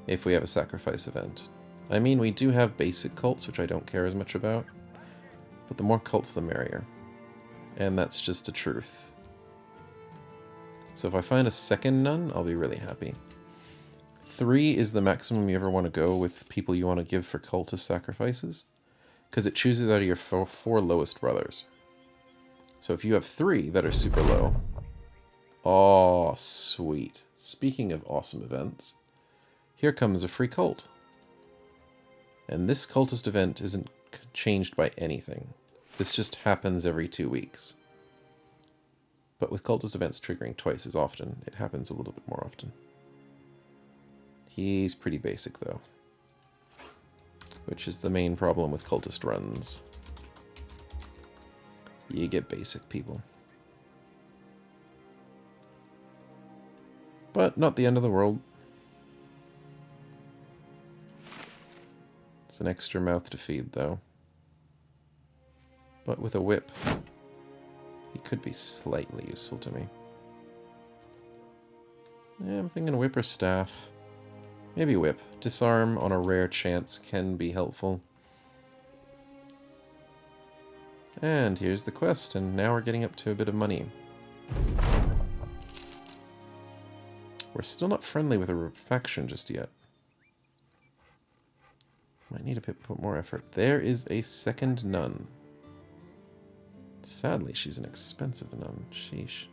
If we have a sacrifice event. I mean, we do have basic cults, which I don't care as much about. But the more cults, the merrier. And that's just a truth. So if I find a second nun, I'll be really happy. 3 is the maximum you ever want to go with people you want to give for cultist sacrifices. Because it chooses out of your four lowest brothers. So if you have 3 that are super low... Oh, sweet. Speaking of awesome events, here comes a free cult. And this cultist event isn't changed by anything. This just happens every 2 weeks. But with cultist events triggering twice as often, it happens a little bit more often. He's pretty basic, though. Which is the main problem with cultist runs. You get basic people. But not the end of the world. It's an extra mouth to feed, though. But with a whip, he could be slightly useful to me. Yeah, I'm thinking whip or staff. Maybe whip. Disarm on a rare chance can be helpful. And here's the quest, and now we're getting up to a bit of money. We're still not friendly with a faction just yet. Might need to put more effort. There is a second nun. Sadly, she's an expensive nun. Sheesh.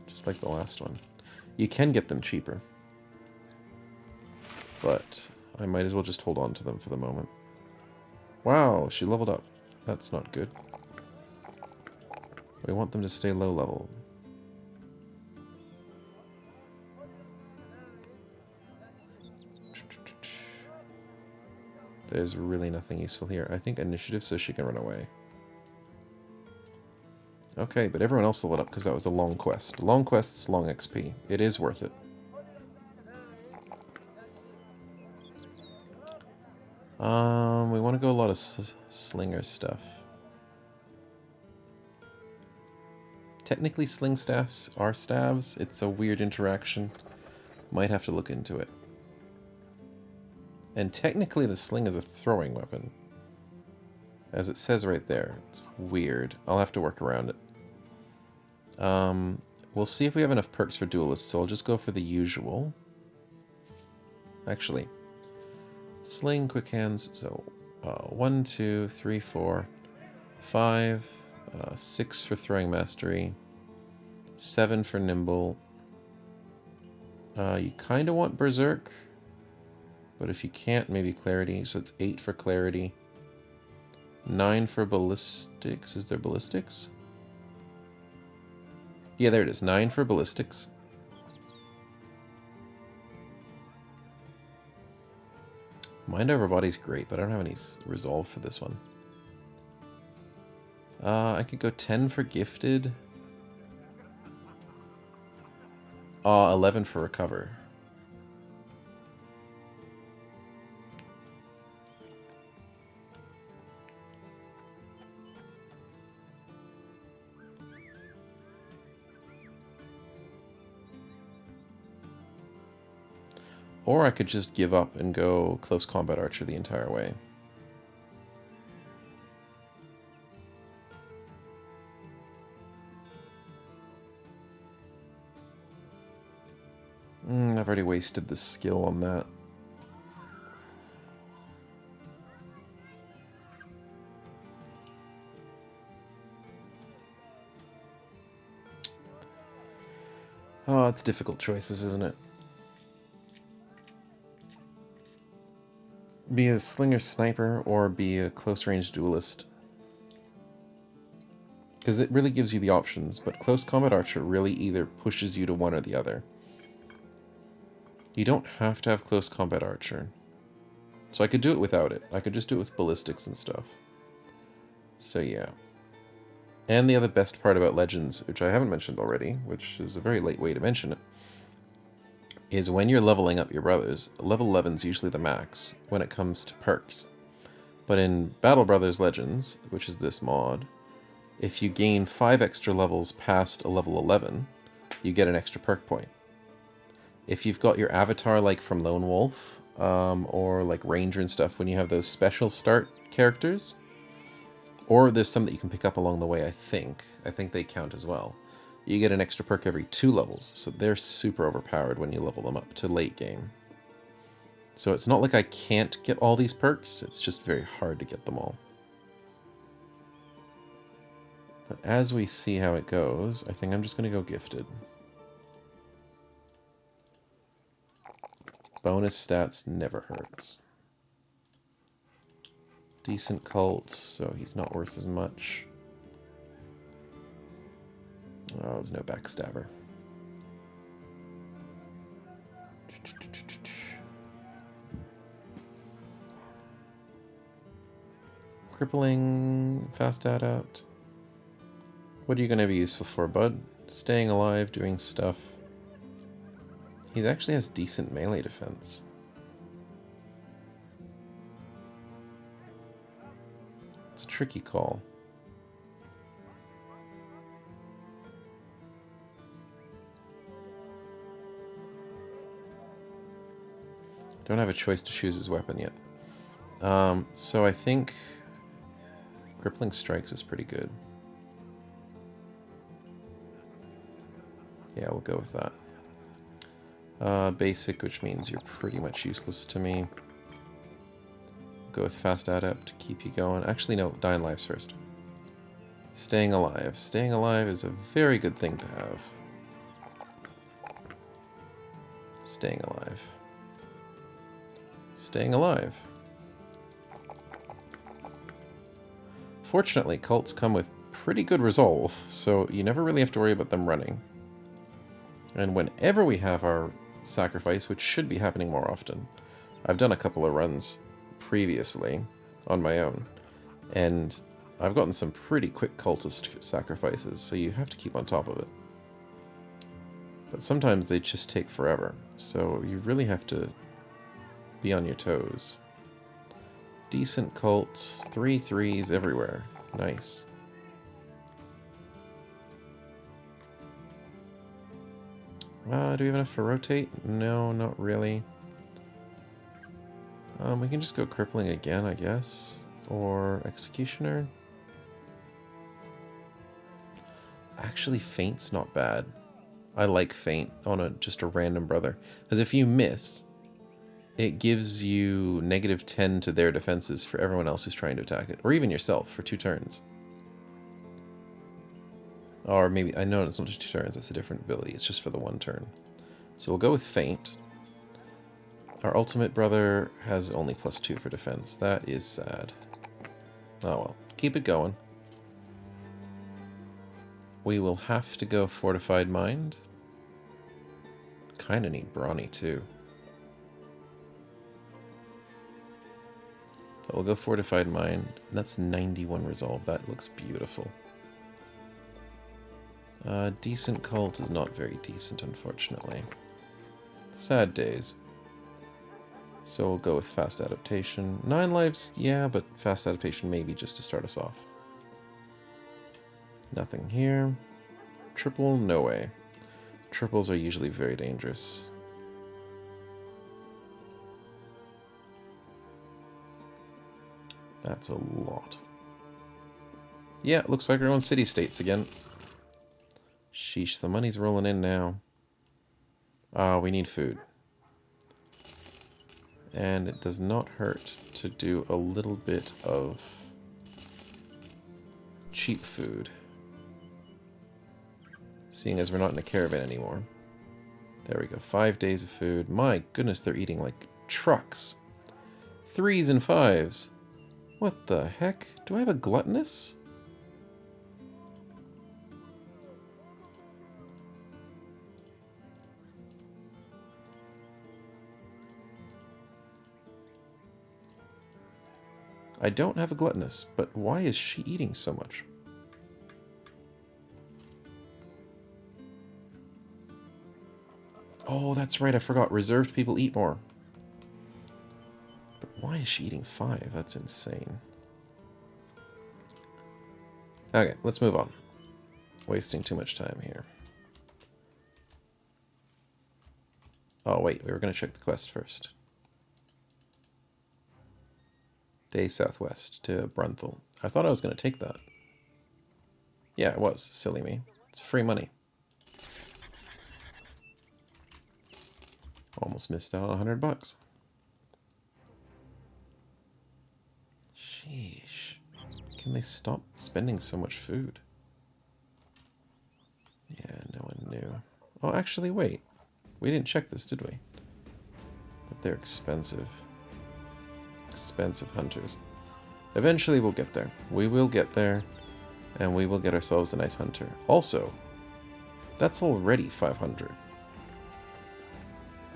Just like the last one. You can get them cheaper. But I might as well just hold on to them for the moment. Wow, she leveled up. That's not good. We want them to stay low level. There's really nothing useful here. I think initiative so she can run away. Okay, but everyone else leveled up because that was a long quest. Long quests, long XP. It is worth it. We want to go a lot of slinger stuff. Technically, sling staffs are staves. It's a weird interaction. Might have to look into it. And technically, the sling is a throwing weapon. As it says right there. It's weird. I'll have to work around it. We'll see if we have enough perks for duelists, so I'll just go for the usual. Actually, sling, quick hands, so 1, 2, 3, 4, 5, 6 for throwing mastery, 7 for nimble. You kind of want berserk, but if you can't, maybe clarity, so it's 8 for clarity, 9 for ballistics. Is there ballistics? Yeah, there it is. 9 for ballistics. Mind over body's great, but I don't have any resolve for this one. I could go 10 for gifted. 11 for recover. Or I could just give up and go close combat archer the entire way. I've already wasted the skill on that. Oh, it's difficult choices, isn't it? Be a slinger sniper or be a close range duelist. Because it really gives you the options, but close combat archer really either pushes you to one or the other. You don't have to have close combat archer. So I could do it without it. I could just do it with ballistics and stuff. So yeah. And the other best part about Legends, which I haven't mentioned already, which is a very late way to mention it, is when you're leveling up your brothers, level 11 is usually the max when it comes to perks. But in Battle Brothers Legends, which is this mod, if you gain 5 extra levels past a level 11, you get an extra perk point. If you've got your avatar like from Lone Wolf, or like Ranger and stuff, when you have those special start characters, or there's some that you can pick up along the way, I think they count as well. You get an extra perk every 2 levels, so they're super overpowered when you level them up to late game. So it's not like I can't get all these perks, it's just very hard to get them all. But as we see how it goes, I think I'm just going to go gifted. Bonus stats never hurts. Decent cult, so he's not worth as much. Oh, there's no backstabber. Crippling, fast adapt. What are you going to be useful for, bud? Staying alive, doing stuff. He actually has decent melee defense. It's a tricky call. Don't have a choice to choose his weapon yet. So I think Crippling Strikes is pretty good. Yeah, we'll go with that. Basic, which means you're pretty much useless to me. Go with fast adept to keep you going. Actually, no, dying lives first. Staying alive. Staying alive is a very good thing to have. Staying alive. Staying alive. Fortunately, cults come with pretty good resolve, so you never really have to worry about them running. And whenever we have our sacrifice, which should be happening more often, I've done a couple of runs previously on my own, and I've gotten some pretty quick cultist sacrifices, so you have to keep on top of it. But sometimes they just take forever, so you really have to be on your toes. Decent cult, 3 3s everywhere. Nice. Do we have enough for rotate? No, not really. We can just go crippling again, I guess. Or executioner. Actually, feint's not bad. I like feint on just a random brother. Because if you miss, it gives you -10 to their defenses for everyone else who's trying to attack it. Or even yourself for 2 turns. Or maybe, I know it's not just 2 turns, that's a different ability. It's just for the 1 turn. So we'll go with feint. Our ultimate brother has only +2 for defense. That is sad. Oh well, keep it going. We will have to go fortified mind. Kinda need brawny too. But we'll go fortified mind. That's 91 resolve. That looks beautiful. Decent cult is not very decent, unfortunately. Sad days. So we'll go with fast adaptation. 9 lives, yeah, but fast adaptation maybe just to start us off. Nothing here. Triple, no way. Triples are usually very dangerous. That's a lot. Yeah, looks like our own city-states again. Sheesh, the money's rolling in now. We need food. And it does not hurt to do a little bit of cheap food. Seeing as we're not in a caravan anymore. There we go, 5 days of food. My goodness, they're eating like trucks. 3s and 5s. What the heck? Do I have a gluttonous? I don't have a gluttonous, but why is she eating so much? Oh, that's right, I forgot. Reserved people eat more. But why is she eating 5? That's insane. Okay, let's move on. Wasting too much time here. Oh, wait, we were going to check the quest first. Day southwest to Brunthal. I thought I was going to take that. Yeah, it was. Silly me. It's free money. Almost missed out on 100 bucks. Sheesh. Can they stop spending so much food? Yeah, no one knew. Oh, actually, wait. We didn't check this, did we? But they're expensive. Expensive hunters. Eventually we'll get there. We will get there, and we will get ourselves a nice hunter. Also, that's already 500.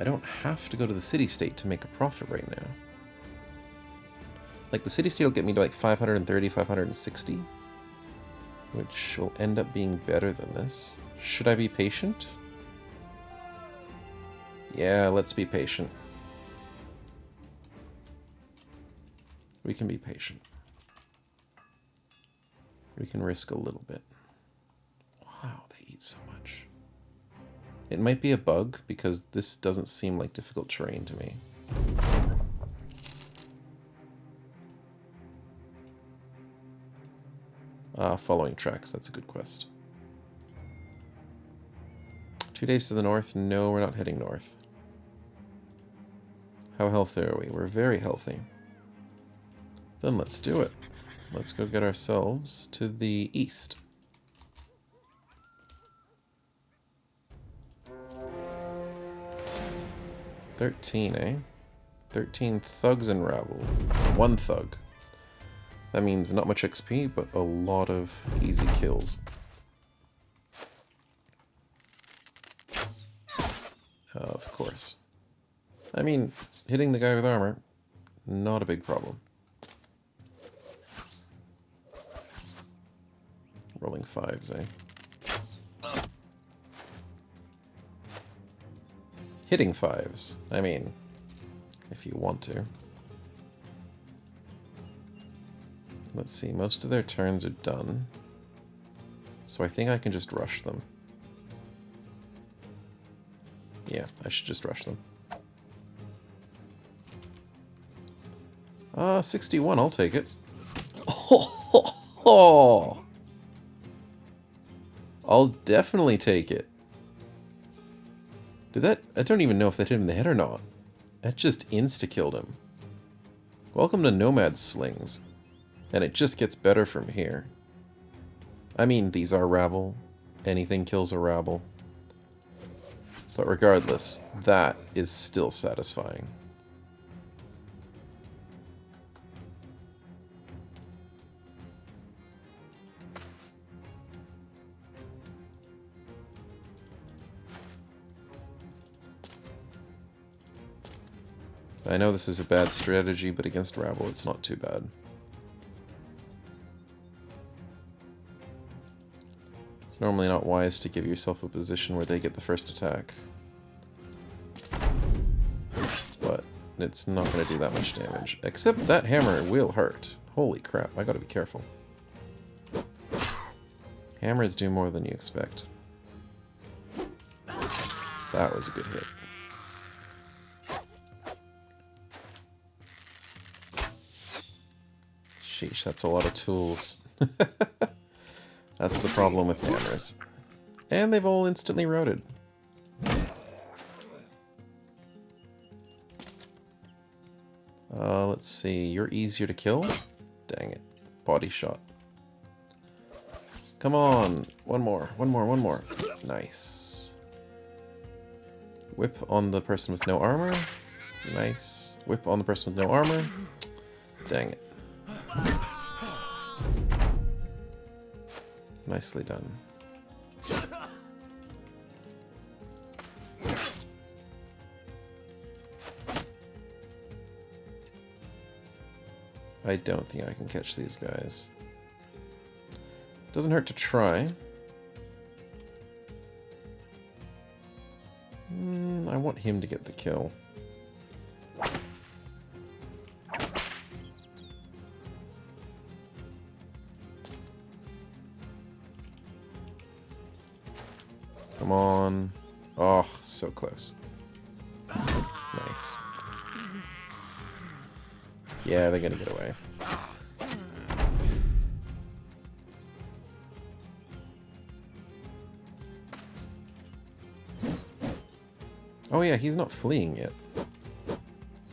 I don't have to go to the city-state to make a profit right now. Like, the city-state will get me to like 530, 560, which will end up being better than this. Should I be patient? Yeah, let's be patient. We can be patient. We can risk a little bit. Wow, they eat so much. It might be a bug, because this doesn't seem like difficult terrain to me. Following tracks, that's a good quest. 2 days to the north? No, we're not heading north. How healthy are we? We're very healthy. Then let's do it. Let's go get ourselves to the east. $13, eh? 13 thugs and rabble. 1 thug. That means not much XP, but a lot of easy kills. Of course. I mean, hitting the guy with armor, not a big problem. Rolling 5s, eh? Hitting 5s. I mean, if you want to. Let's see, most of their turns are done. So I think I can just rush them. Yeah, I should just rush them. 61, I'll take it. Oh, I'll definitely take it. Did that... I don't even know if that hit him in the head or not. That just insta-killed him. Welcome to Nomad Slings. And it just gets better from here. I mean, these are rabble. Anything kills a rabble. But regardless, that is still satisfying. I know this is a bad strategy, but against rabble it's not too bad. It's normally not wise to give yourself a position where they get the first attack. But it's not going to do that much damage. Except that hammer will hurt. Holy crap, I gotta be careful. Hammers do more than you expect. That was a good hit. Sheesh, that's a lot of tools. That's the problem with hammers. And they've all instantly routed. Let's see, you're easier to kill? Dang it. Body shot. Come on! One more, one more, one more. Nice. Whip on the person with no armor. Nice. Whip on the person with no armor. Dang it. Nicely done. I don't think I can catch these guys. Doesn't hurt to try. I want him to get the kill. Come on. Oh, so close. Nice. Yeah, they're gonna get away. Oh yeah, he's not fleeing yet.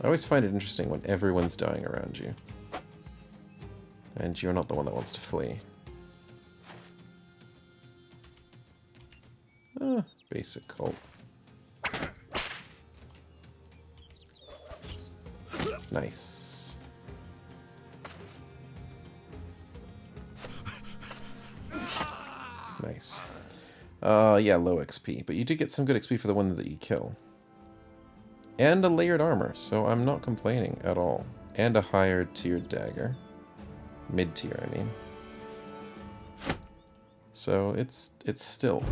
I always find it interesting when everyone's dying around you. And you're not the one that wants to flee. Basic cult. Nice. Nice. Yeah, low XP. But you do get some good XP for the ones that you kill. And a layered armor, so I'm not complaining at all. And a higher tiered dagger. Mid-tier, I mean. So it's still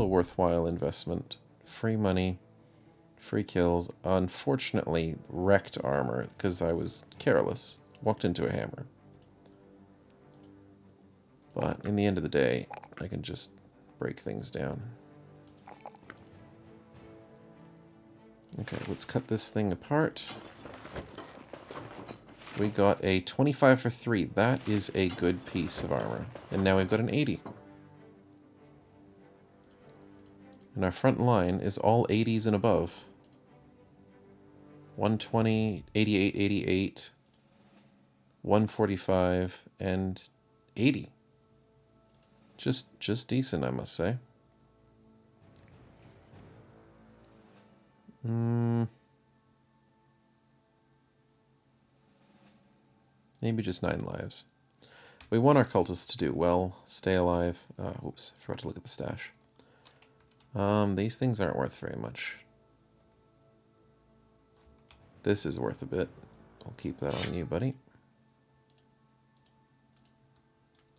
a worthwhile investment. Free money, free kills. Unfortunately, wrecked armor because I was careless. Walked into a hammer. But in the end of the day, I can just break things down. Okay, let's cut this thing apart. We got a 25 for 3. That is a good piece of armor. And now we've got an 80. And our front line is all 80s and above. 120, 88, 88, 145, and 80. Just decent, I must say. Maybe just 9 lives. We want our cultists to do well, stay alive. Oops, forgot to look at the stash. These things aren't worth very much. This is worth a bit. I'll keep that on you, buddy.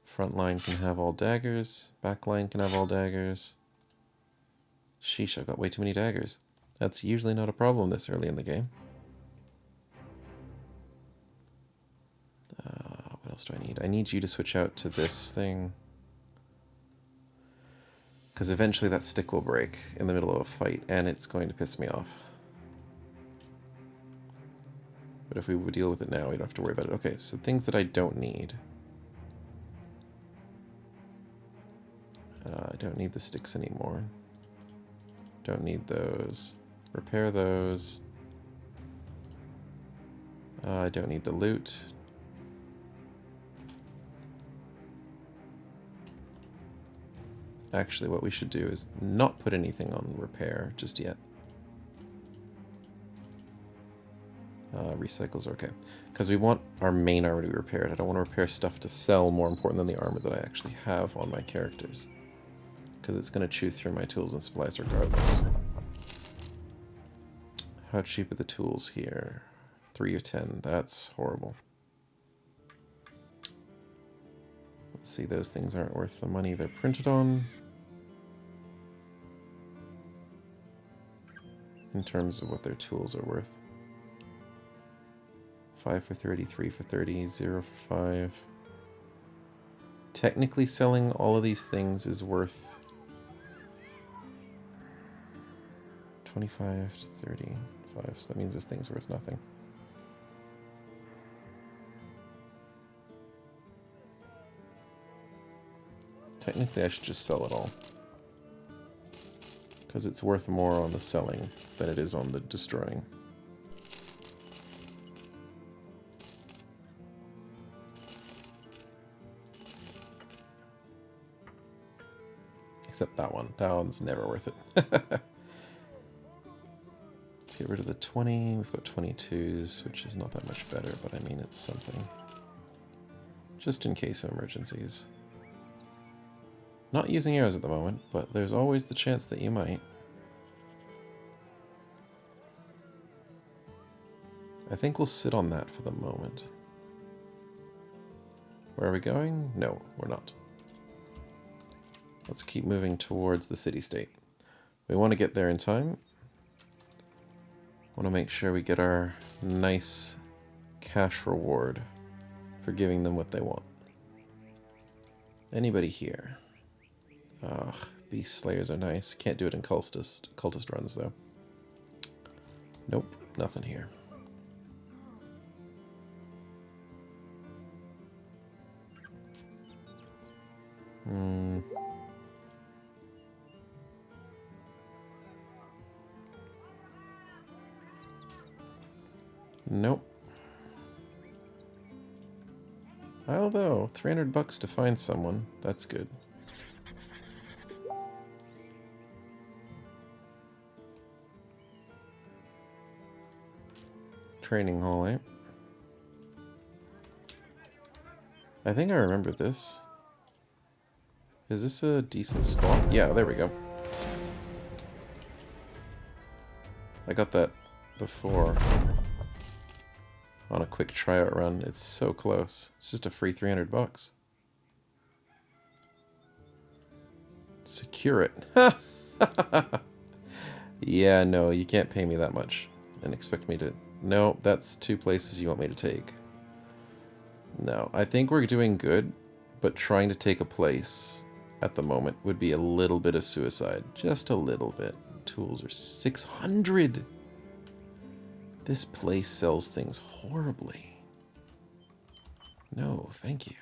Front line can have all daggers. Back line can have all daggers. Sheesh, I've got way too many daggers. That's usually not a problem this early in the game. What else do I need? I need you to switch out to this thing. Because eventually that stick will break in the middle of a fight, and it's going to piss me off. But if we would deal with it now, we don't have to worry about it. Okay, so things that I don't need. I don't need the sticks anymore. Don't need those. Repair those. I don't need the loot. Actually, what we should do is not put anything on repair just yet. Recycles are okay. Because we want our main armor to be repaired. I don't want to repair stuff to sell more important than the armor that I actually have on my characters. Because it's going to chew through my tools and supplies regardless. How cheap are the tools here? 3 or 10. That's horrible. Let's see, those things aren't worth the money they're printed on. In terms of what their tools are worth. 5 for 30, 3 for 30, 0 for 5. Technically selling all of these things is worth 25 to 35, so that means this thing's worth nothing. Technically I should just sell it all. Because it's worth more on the selling than it is on the destroying. Except that one. That one's never worth it. Let's get rid of the 20. We've got 22s, which is not that much better, but I mean it's something. Just in case of emergencies. Not using arrows at the moment, but there's always the chance that you might. I think we'll sit on that for the moment. Where are we going? No, we're not. Let's keep moving towards the city-state. We want to get there in time. Want to make sure we get our nice cash reward for giving them what they want. Anybody here? Ugh, beast slayers are nice. Can't do it in cultist runs though. Nope, nothing here. Nope. Although, 300 bucks to find someone, that's good. Training hall, eh? I think I remember this. Is this a decent spot? Yeah, there we go. I got that before. On a quick tryout run. It's so close. It's just a free 300 bucks. Secure it. Yeah, no, you can't pay me that much and expect me to... No, that's 2 places you want me to take. No, I think we're doing good, but trying to take a place at the moment would be a little bit of suicide. Just a little bit. Tools are 600! This place sells things horribly. No, thank you.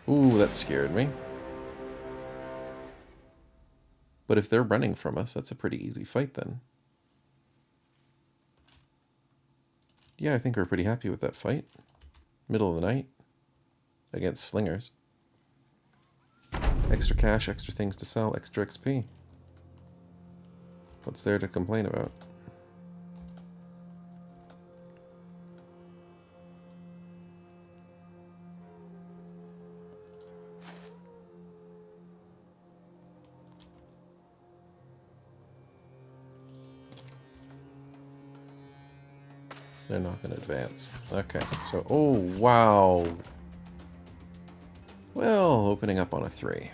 Ooh, that scared me. But if they're running from us, that's a pretty easy fight then. yeah, I think we're pretty happy with that fight. Middle of the night. Against slingers. Extra cash, extra things to sell, extra XP. What's there to complain about? They're not going to advance. Okay, so, oh, wow. Well, opening up on a 3.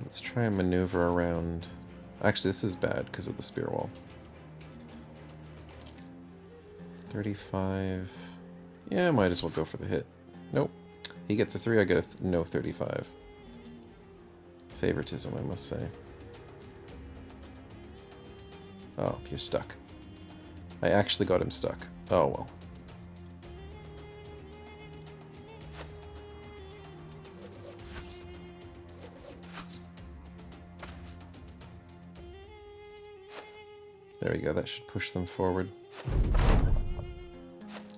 Let's try and maneuver around. Actually, this is bad because of the spear wall. 35. Yeah, might as well go for the hit. Nope. He gets a 3, I get a no 35. Favoritism, I must say. Oh, you're stuck. I actually got him stuck. Oh, well. There we go, that should push them forward.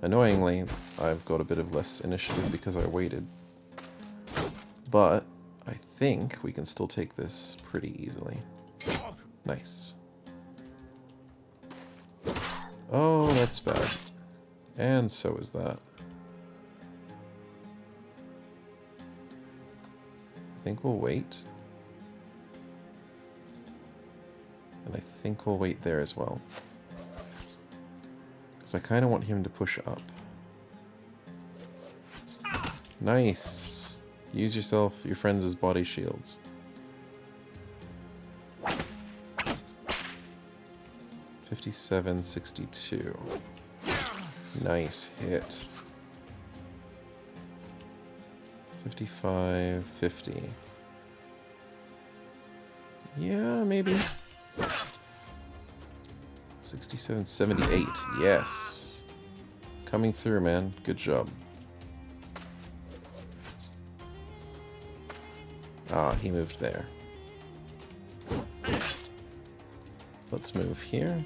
Annoyingly, I've got a bit of less initiative because I waited. But I think we can still take this pretty easily. Nice. Oh, that's bad. And so is that. I think we'll wait. And I think we'll wait there as well. Because I kind of want him to push up. Nice! Use yourself, your friends as body shields. $57.62. Nice hit. $55.50. Yeah, maybe. $67.78. Yes. Coming through, man. Good job. Ah, he moved there. Let's move here.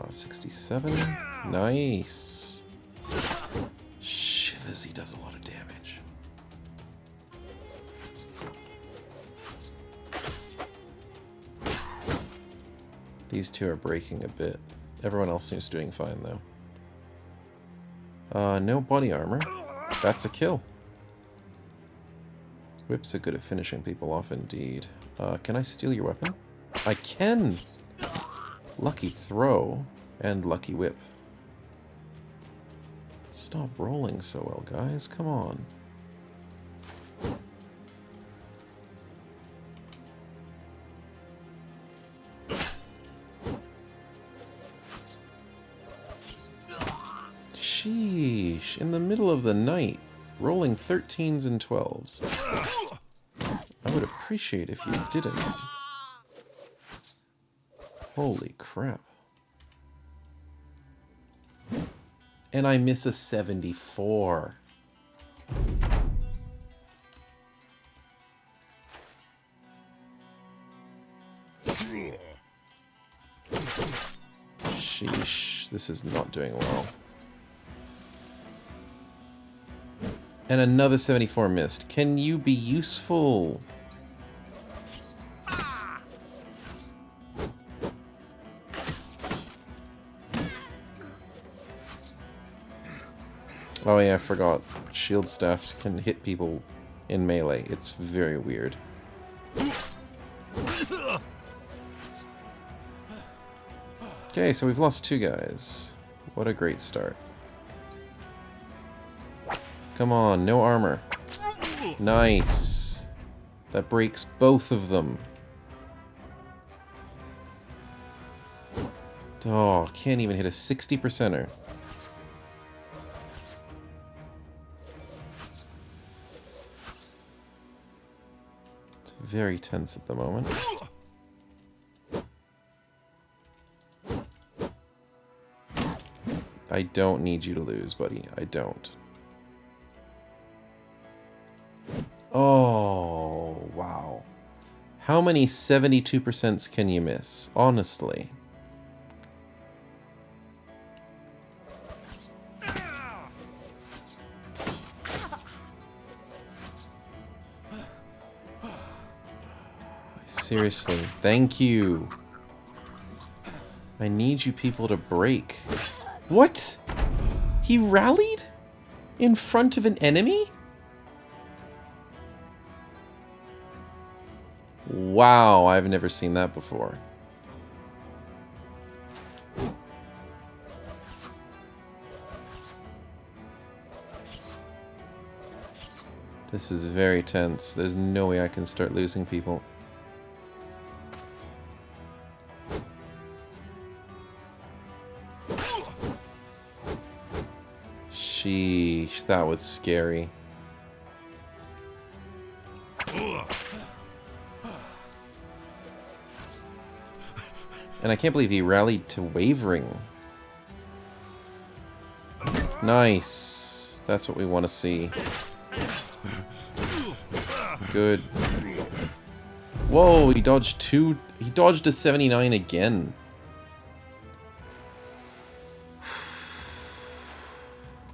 67. Nice. Shivers, he does a lot of damage. These two are breaking a bit. Everyone else seems doing fine, though. No body armor. That's a kill. Whips are good at finishing people off, indeed. Can I steal your weapon? I can! Lucky throw and lucky whip. Stop rolling so well, guys. Come on. Sheesh. In the middle of the night, rolling 13s and 12s. I would appreciate if you didn't. Holy crap. And I miss a 74. Sheesh, this is not doing well. And another 74 missed. Can you be useful? Oh yeah, I forgot. Shield staffs can hit people in melee. It's very weird. Okay, so we've lost 2 guys. What a great start. Come on, no armor. Nice. That breaks both of them. Oh, can't even hit a 60%er. very tense at the moment. I don't need you to lose, buddy. I don't. Oh, wow. How many 72% can you miss? Honestly. Seriously. Thank you. I need you people to break. What? He rallied? In front of an enemy? Wow, I've never seen that before. This is very tense. There's no way I can start losing people. Sheesh, that was scary. And I can't believe he rallied to wavering. Nice. That's what we want to see. Good. Whoa, he dodged two. He dodged a 79 again.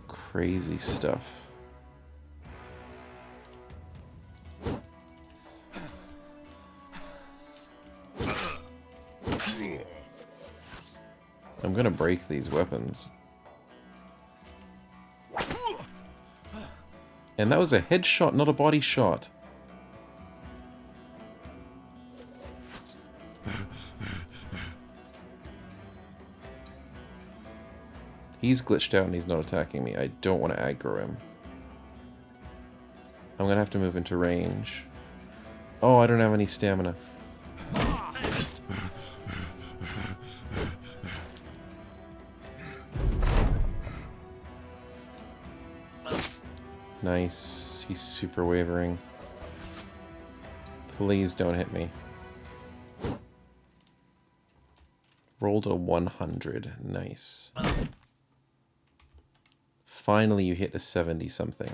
Crazy stuff. I'm gonna break these weapons. And that was a headshot, not a body shot. He's glitched out and he's not attacking me. I don't want to aggro him. I'm gonna have to move into range. Oh, I don't have any stamina. Nice. He's super wavering. Please don't hit me. Rolled a 100. Nice. Finally, you hit a 70-something.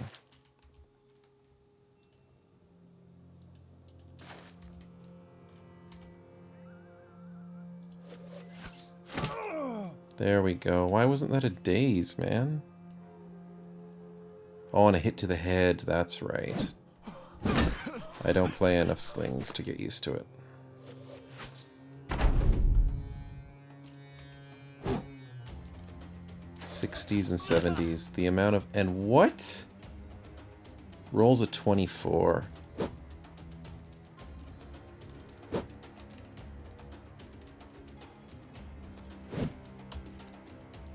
There we go. Why wasn't that a daze, man? Oh, and a hit to the head. That's right. I don't play enough slings to get used to it. '60s and '70s. The amount of... And what? Rolls a 24.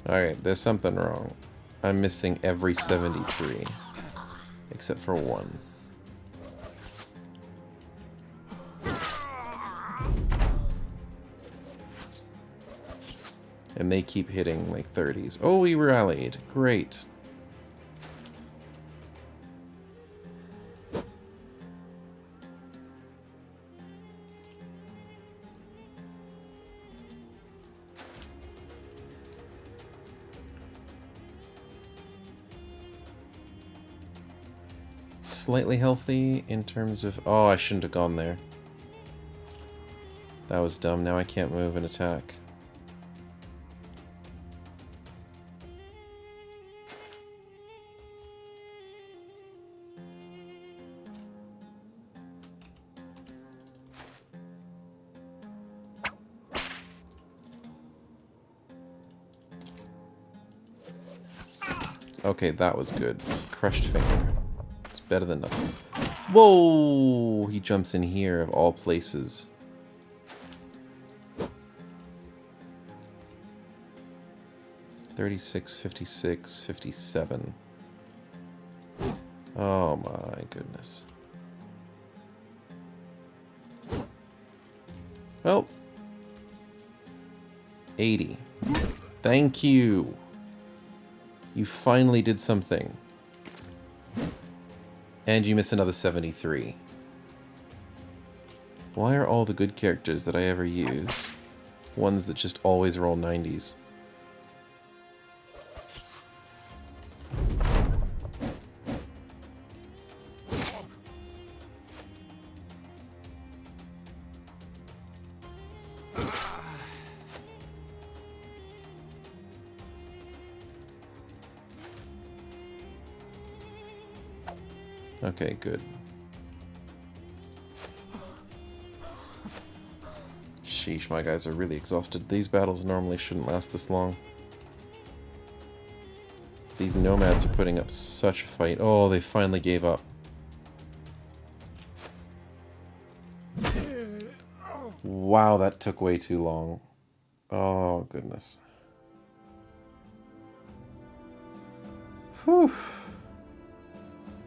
Alright, there's something wrong. I'm missing every 73. Except for one. And they keep hitting like 30s. Oh, we rallied. Great. Slightly healthy in terms of... Oh, I shouldn't have gone there. That was dumb. Now I can't move and attack. Okay, that was good. Crushed finger. It's better than nothing. Whoa! He jumps in here, of all places. $36, $56, $57. Oh my goodness. Well. 80. Thank you. You finally did something. And you miss another 73. Why are all the good characters that I ever use ones that just always roll 90s? Okay, good. Sheesh, my guys are really exhausted. These battles normally shouldn't last this long. These nomads are putting up such a fight. Oh, they finally gave up. Wow, that took way too long. Oh, goodness. Whew.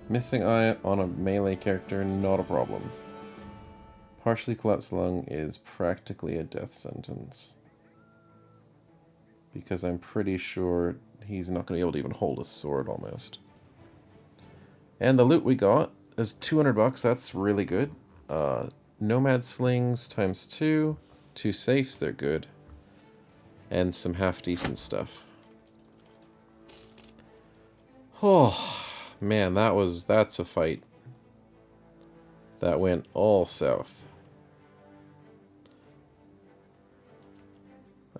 Missing eye on a melee character, not a problem. Partially collapsed lung is practically a death sentence. Because I'm pretty sure he's not going to be able to even hold a sword almost. And the loot we got is 200 bucks. That's really good. Nomad slings times 2. 2 safes, they're good. And some half-decent stuff. Oh, man, that's a fight. That went all south.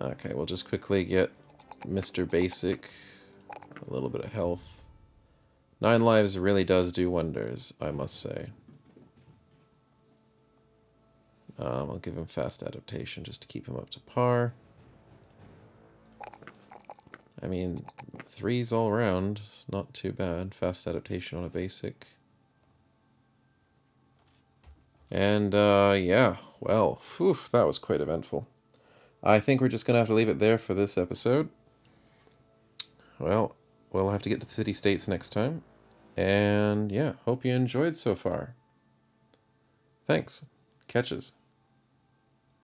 Okay, we'll just quickly get Mr. Basic. A little bit of health. 9 lives really does do wonders, I must say. I'll give him fast adaptation just to keep him up to par. I mean, 3s all around. It's not too bad. Fast adaptation on a basic. And, yeah. Well, whew, that was quite eventful. I think we're just going to have to leave it there for this episode. Well, we'll have to get to the city-states next time. And, yeah, hope you enjoyed so far. Thanks. Catches.